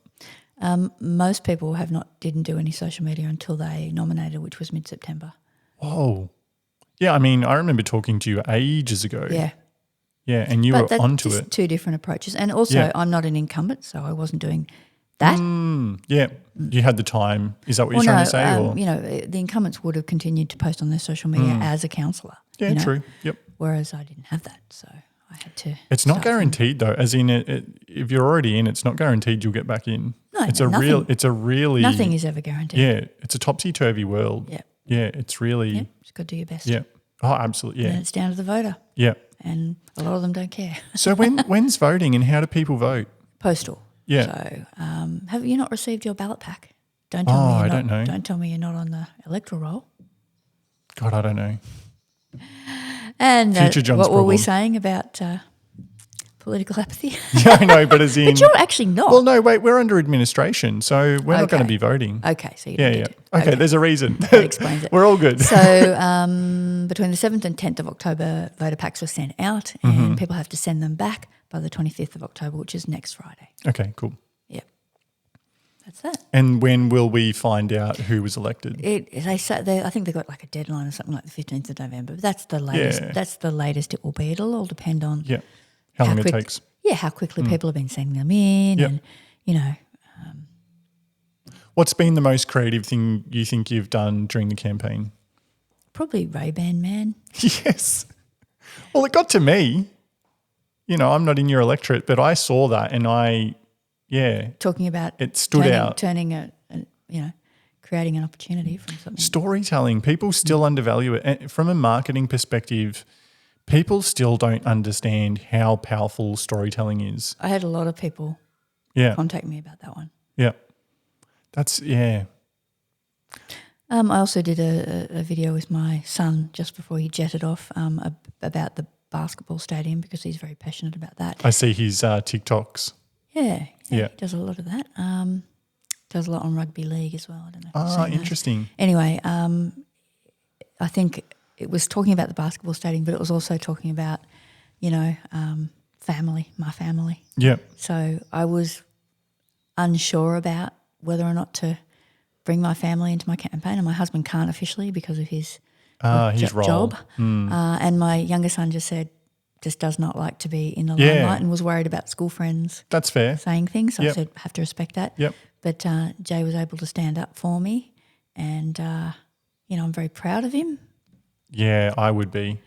[SPEAKER 2] Most people didn't do any social media until they nominated, which was mid-September.
[SPEAKER 1] Whoa. Yeah, I mean, I remember talking to you ages ago.
[SPEAKER 2] Yeah.
[SPEAKER 1] Yeah, and you
[SPEAKER 2] But
[SPEAKER 1] were onto
[SPEAKER 2] just
[SPEAKER 1] it.
[SPEAKER 2] two different approaches. And also I'm not an incumbent, so I wasn't doing that.
[SPEAKER 1] Yeah, you had the time. Is that what you're trying to say? Or?
[SPEAKER 2] The incumbents would have continued to post on their social media as a councillor.
[SPEAKER 1] Yeah, true. Yep.
[SPEAKER 2] Whereas I didn't have that, so I had to.
[SPEAKER 1] It's not guaranteed though. As in, if you're already in, it's not guaranteed you'll get back in.
[SPEAKER 2] No,
[SPEAKER 1] it's
[SPEAKER 2] nothing.
[SPEAKER 1] really
[SPEAKER 2] Nothing is ever guaranteed.
[SPEAKER 1] Yeah, it's a topsy-turvy world.
[SPEAKER 2] Yeah.
[SPEAKER 1] Yeah, it's really.
[SPEAKER 2] Yeah, just got to do your best.
[SPEAKER 1] Yeah. Oh, absolutely.
[SPEAKER 2] And
[SPEAKER 1] Yeah.
[SPEAKER 2] it's down to the voter,
[SPEAKER 1] Yeah.
[SPEAKER 2] and a lot of them don't care.
[SPEAKER 1] So when's voting and how do people vote?
[SPEAKER 2] Postal.
[SPEAKER 1] Yeah.
[SPEAKER 2] So have you not received your ballot pack? Don't tell me
[SPEAKER 1] I don't know.
[SPEAKER 2] Don't tell me you're not on the electoral roll.
[SPEAKER 1] God, I don't know.
[SPEAKER 2] And
[SPEAKER 1] Future John's
[SPEAKER 2] what were we
[SPEAKER 1] problem.
[SPEAKER 2] saying about political apathy?
[SPEAKER 1] Yeah, I know, but as in...
[SPEAKER 2] But you're actually not.
[SPEAKER 1] Well, no, wait, we're under administration, so we're not going to be voting.
[SPEAKER 2] Okay, so you
[SPEAKER 1] Yeah,
[SPEAKER 2] don't
[SPEAKER 1] yeah.
[SPEAKER 2] need to.
[SPEAKER 1] Okay, there's a reason.
[SPEAKER 2] That explains it.
[SPEAKER 1] We're all good.
[SPEAKER 2] So between the 7th and 10th of October, voter packs were sent out and people have to send them back by the 25th of October, which is next Friday.
[SPEAKER 1] Okay, cool.
[SPEAKER 2] Yep. That's that.
[SPEAKER 1] And when will we find out who was elected?
[SPEAKER 2] I think they got like a deadline or something like the 15th of November. But that's the latest.
[SPEAKER 1] Yeah.
[SPEAKER 2] That's the latest it will be. It'll all depend on
[SPEAKER 1] How long it takes.
[SPEAKER 2] Yeah, how quickly people have been sending them in,
[SPEAKER 1] Yep.
[SPEAKER 2] and you know.
[SPEAKER 1] What's been the most creative thing you think you've done during the campaign?
[SPEAKER 2] Probably Ray-Ban Man.
[SPEAKER 1] Yes. Well, it got to me. You know, I'm not in your electorate, but I saw that and
[SPEAKER 2] Talking about
[SPEAKER 1] it stood out.
[SPEAKER 2] Turning creating an opportunity from something.
[SPEAKER 1] Storytelling, people still undervalue it. And from a marketing perspective, people still don't understand how powerful storytelling is.
[SPEAKER 2] I had a lot of people contact me about that one.
[SPEAKER 1] Yeah. That's,
[SPEAKER 2] I also did a video with my son just before he jetted off about the basketball stadium because he's very passionate about that.
[SPEAKER 1] I see his TikToks.
[SPEAKER 2] Yeah. He does a lot of that. Does a lot on rugby league as well. I don't know.
[SPEAKER 1] Ah, interesting.
[SPEAKER 2] Anyway, I think it was talking about the basketball stadium, but it was also talking about, family, my family.
[SPEAKER 1] Yeah.
[SPEAKER 2] So I was unsure about whether or not to bring my family into my campaign, and my husband can't officially because of his
[SPEAKER 1] role.
[SPEAKER 2] job. And my younger son just does not like to be in the limelight and was worried about school friends.
[SPEAKER 1] That's fair.
[SPEAKER 2] Saying things. So I said, I have to respect that.
[SPEAKER 1] Yep.
[SPEAKER 2] But Jay was able to stand up for me, and I'm very proud of him.
[SPEAKER 1] Yeah, I would be.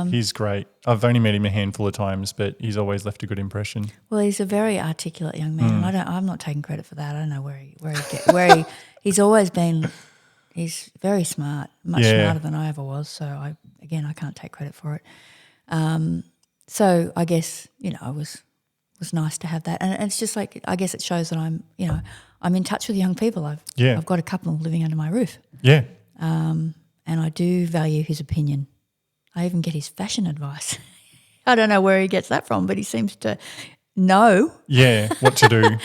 [SPEAKER 1] He's great. I've only met him a handful of times, but he's always left a good impression.
[SPEAKER 2] Well, he's a very articulate young man. I'm not taking credit for that. I don't know he's always been. He's very smart, much smarter than I ever was. So I can't take credit for it. So I guess it was nice to have that, and it's just like I guess it shows that I'm in touch with young people. I've got a couple living under my roof.
[SPEAKER 1] Yeah.
[SPEAKER 2] And I do value his opinion. I even get his fashion advice. I don't know where he gets that from, but he seems to know.
[SPEAKER 1] Yeah, what to do.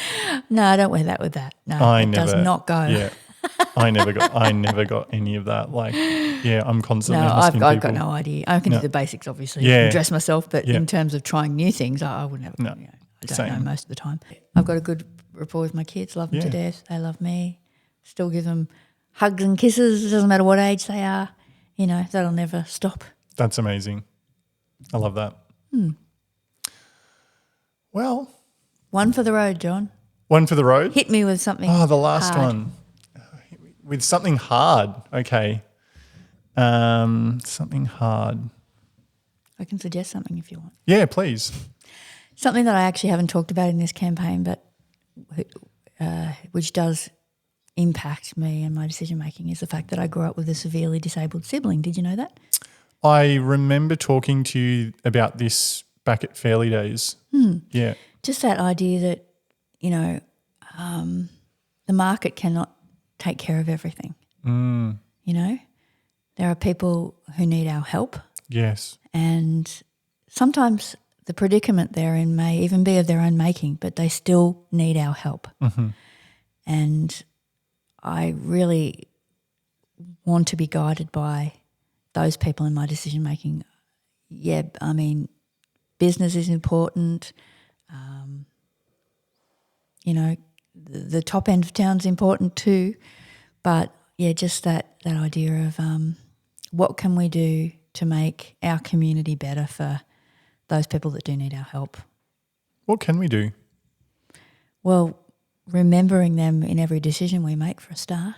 [SPEAKER 2] No, I don't wear that with that. No, it does not go.
[SPEAKER 1] Yeah, I never got any of that. Like, I'm constantly
[SPEAKER 2] No,
[SPEAKER 1] asking
[SPEAKER 2] I've
[SPEAKER 1] people.
[SPEAKER 2] got no idea. I can do the basics, obviously.
[SPEAKER 1] Yeah.
[SPEAKER 2] And dress myself, but in terms of trying new things, I would never.
[SPEAKER 1] No,
[SPEAKER 2] I don't
[SPEAKER 1] same.
[SPEAKER 2] know most of the time. I've got a good rapport with my kids. Love them to death. They love me. Still give them hugs and kisses. It doesn't matter what age they are. That'll never stop.
[SPEAKER 1] That's amazing. I love that. Well,
[SPEAKER 2] one for the road, John.
[SPEAKER 1] One for the road?
[SPEAKER 2] Hit me with something.
[SPEAKER 1] Oh, the last
[SPEAKER 2] hard.
[SPEAKER 1] one. With something hard. Okay. Something hard.
[SPEAKER 2] I can suggest something if you want.
[SPEAKER 1] Yeah, please.
[SPEAKER 2] Something that I actually haven't talked about in this campaign, but which does impact me and my decision-making is the fact that I grew up with a severely disabled sibling. Did you know that?
[SPEAKER 1] I remember talking to you about this back at Fairly Days. Yeah.
[SPEAKER 2] Just that idea that, the market cannot take care of everything. There are people who need our help.
[SPEAKER 1] Yes.
[SPEAKER 2] And sometimes the predicament they're in may even be of their own making, but they still need our help.
[SPEAKER 1] Mm-hmm.
[SPEAKER 2] And I really want to be guided by those people in my decision making. Yeah, I mean, business is important. The top end of town's important too. But yeah, just that idea of what can we do to make our community better for those people that do need our help.
[SPEAKER 1] What can we do?
[SPEAKER 2] Well, remembering them in every decision we make for a start.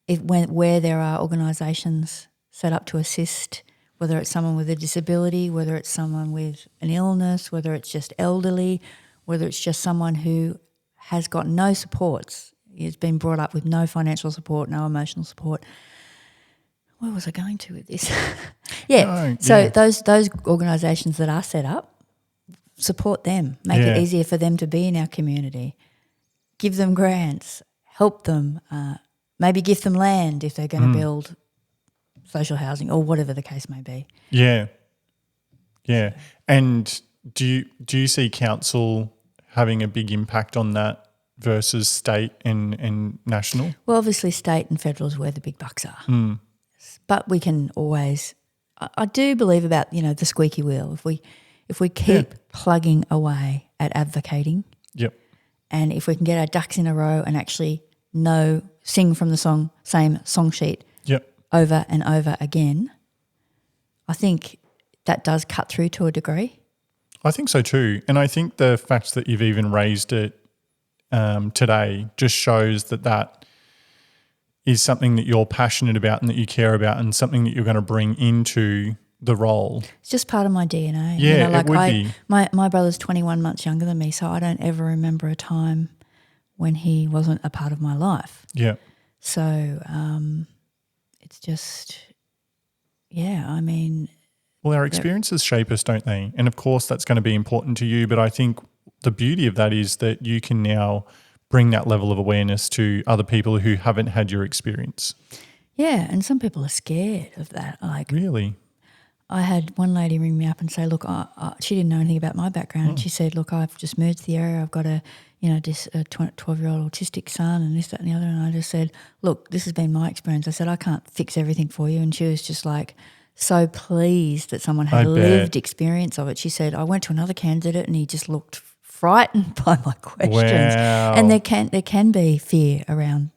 [SPEAKER 2] Where there are organisations set up to assist, whether it's someone with a disability, whether it's someone with an illness, whether it's just elderly, whether it's just someone who has got no supports, has been brought up with no financial support, no emotional support. Where was I going to with this? Those organisations that are set up, support them, make it easier for them to be in our community, give them grants, help them, maybe gift them land if they're going to build social housing or whatever the case may be.
[SPEAKER 1] Yeah. Yeah. And do you see council having a big impact on that versus state and national?
[SPEAKER 2] Well, obviously state and federal is where the big bucks are. But we can always I do believe about, the squeaky wheel. If we keep plugging away at advocating,
[SPEAKER 1] Yep.
[SPEAKER 2] and if we can get our ducks in a row and actually sing from the same song sheet
[SPEAKER 1] Yep.
[SPEAKER 2] over and over again, I think that does cut through to a degree.
[SPEAKER 1] I think so too. And I think the fact that you've even raised it today just shows that is something that you're passionate about and that you care about and something that you're going to bring into the role.
[SPEAKER 2] It's just part of my DNA.
[SPEAKER 1] Yeah, it would be.
[SPEAKER 2] My brother's 21 months younger than me, so I don't ever remember a time when he wasn't a part of my life.
[SPEAKER 1] Yeah.
[SPEAKER 2] So it's just,
[SPEAKER 1] Well, our experiences shape us, don't they? And of course that's going to be important to you, but I think the beauty of that is that you can now bring that level of awareness to other people who haven't had your experience.
[SPEAKER 2] Yeah, and some people are scared of that. Like,
[SPEAKER 1] really?
[SPEAKER 2] I had one lady ring me up and say, look, she didn't know anything about my background. She said, look, I've just moved to the area. I've got a 12-year-old autistic son and this, that and the other. And I just said, look, this has been my experience. I said, I can't fix everything for you. And she was just like so pleased that someone had lived experience of it. She said, I went to another candidate and he just looked frightened by my questions.
[SPEAKER 1] Wow.
[SPEAKER 2] And there can be fear around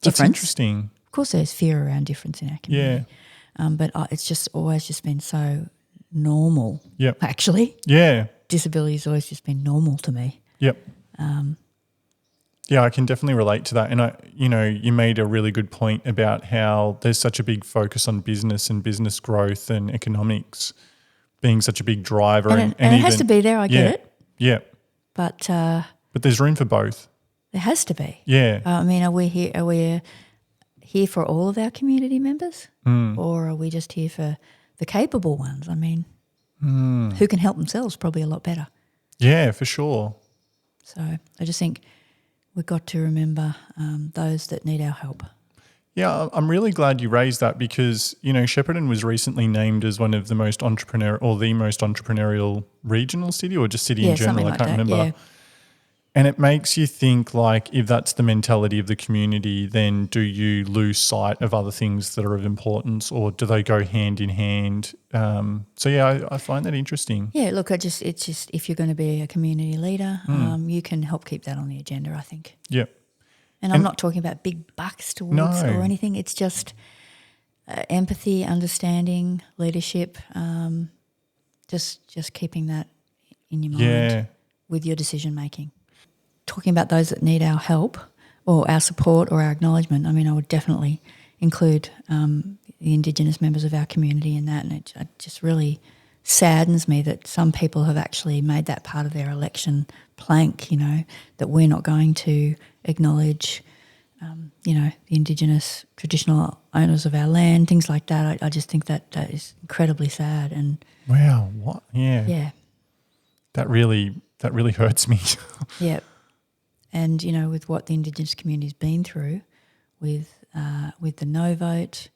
[SPEAKER 2] difference.
[SPEAKER 1] That's interesting.
[SPEAKER 2] Of course there's fear around difference in our community.
[SPEAKER 1] Yeah.
[SPEAKER 2] But it's just always just been so normal.
[SPEAKER 1] Yep.
[SPEAKER 2] Actually.
[SPEAKER 1] Yeah.
[SPEAKER 2] Disability has always just been normal to me.
[SPEAKER 1] Yep. Yeah, I can definitely relate to that. And you made a really good point about how there's such a big focus on business and business growth and economics being such a big driver.
[SPEAKER 2] And it has to be there, I get it.
[SPEAKER 1] Yeah.
[SPEAKER 2] But
[SPEAKER 1] there's room for both.
[SPEAKER 2] there has to be.
[SPEAKER 1] Yeah.
[SPEAKER 2] Are we here for all of our community members? Or are we just here for the capable ones? Who can help themselves probably a lot better.
[SPEAKER 1] Yeah, for sure.
[SPEAKER 2] So I just think we've got to remember those that need our help.
[SPEAKER 1] Yeah, I'm really glad you raised that because, Shepparton was recently named as one of the most entrepreneurial regional city or just city in general.
[SPEAKER 2] Something
[SPEAKER 1] I can't
[SPEAKER 2] like that,
[SPEAKER 1] remember.
[SPEAKER 2] yeah.
[SPEAKER 1] And it makes you think like if that's the mentality of the community, then do you lose sight of other things that are of importance or do they go hand in hand? I find that interesting.
[SPEAKER 2] Yeah, look, it's just if you're going to be a community leader, you can help keep that on the agenda, I think.
[SPEAKER 1] Yeah.
[SPEAKER 2] And I'm not talking about big bucks towards or anything. It's just empathy, understanding, leadership, just keeping that in your mind with your decision making. Talking about those that need our help or our support or our acknowledgement, I would definitely include the Indigenous members of our community in that, and it just really saddens me that some people have actually made that part of their election plank, that we're not going to acknowledge, the Indigenous traditional owners of our land, things like that. I just think that is incredibly sad. And
[SPEAKER 1] wow, what? Yeah.
[SPEAKER 2] Yeah. That
[SPEAKER 1] really hurts me.
[SPEAKER 2] Yeah. And, with what the Indigenous community's been through with the no vote,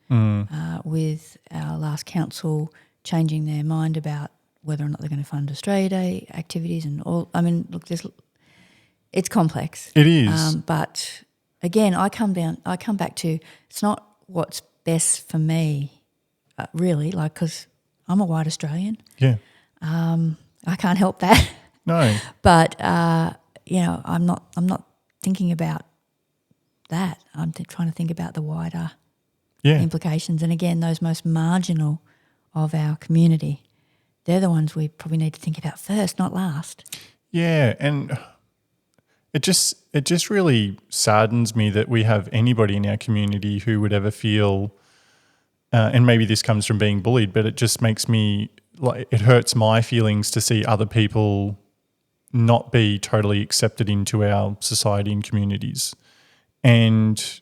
[SPEAKER 2] with our last council changing their mind about whether or not they're going to fund Australia Day activities and all. Look, it's complex.
[SPEAKER 1] It is.
[SPEAKER 2] But again, I come back to it's not what's best for me, really, because I'm a white Australian.
[SPEAKER 1] Yeah.
[SPEAKER 2] I can't help that.
[SPEAKER 1] No.
[SPEAKER 2] But I'm not thinking about that. I'm trying to think about the wider implications. And again, those most marginal of our community, they're the ones we probably need to think about first, not last.
[SPEAKER 1] Yeah, and it just really saddens me that we have anybody in our community who would ever feel, and maybe this comes from being bullied, but it just makes me it hurts my feelings to see other people not be totally accepted into our society and communities. And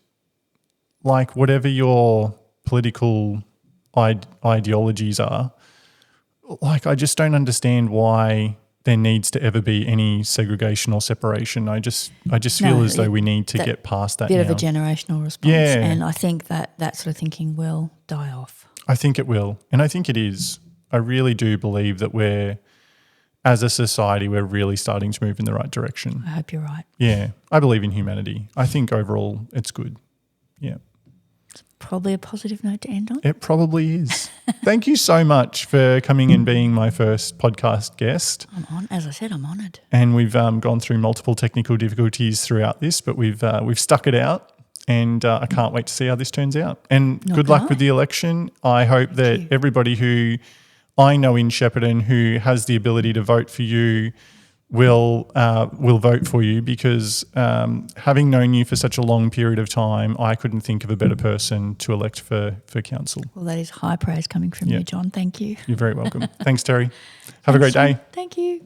[SPEAKER 1] whatever your political ideologies are, I just don't understand why there needs to ever be any segregation or separation. I just feel as though we need to get past that
[SPEAKER 2] bit
[SPEAKER 1] now.
[SPEAKER 2] of a generational response.
[SPEAKER 1] Yeah.
[SPEAKER 2] And I think that sort of thinking will die off.
[SPEAKER 1] I think it will, and I think it is. I really do believe that as a society, we're really starting to move in the right direction.
[SPEAKER 2] I hope you're right.
[SPEAKER 1] Yeah, I believe in humanity. I think overall it's good. Yeah.
[SPEAKER 2] Probably a positive note to end on.
[SPEAKER 1] It probably is. Thank you so much for coming and being my first podcast guest.
[SPEAKER 2] As I said, I'm honoured.
[SPEAKER 1] And we've gone through multiple technical difficulties throughout this, but we've stuck it out, and I can't wait to see how this turns out. And good luck with the election. I hope that everybody who I know in Shepparton who has the ability to vote for you will vote for you, because having known you for such a long period of time, I couldn't think of a better person to elect for council.
[SPEAKER 2] Well, that is high praise coming from you, John. Thank you.
[SPEAKER 1] You're very welcome. Thanks, Terri. Have a great day.
[SPEAKER 2] Thank you.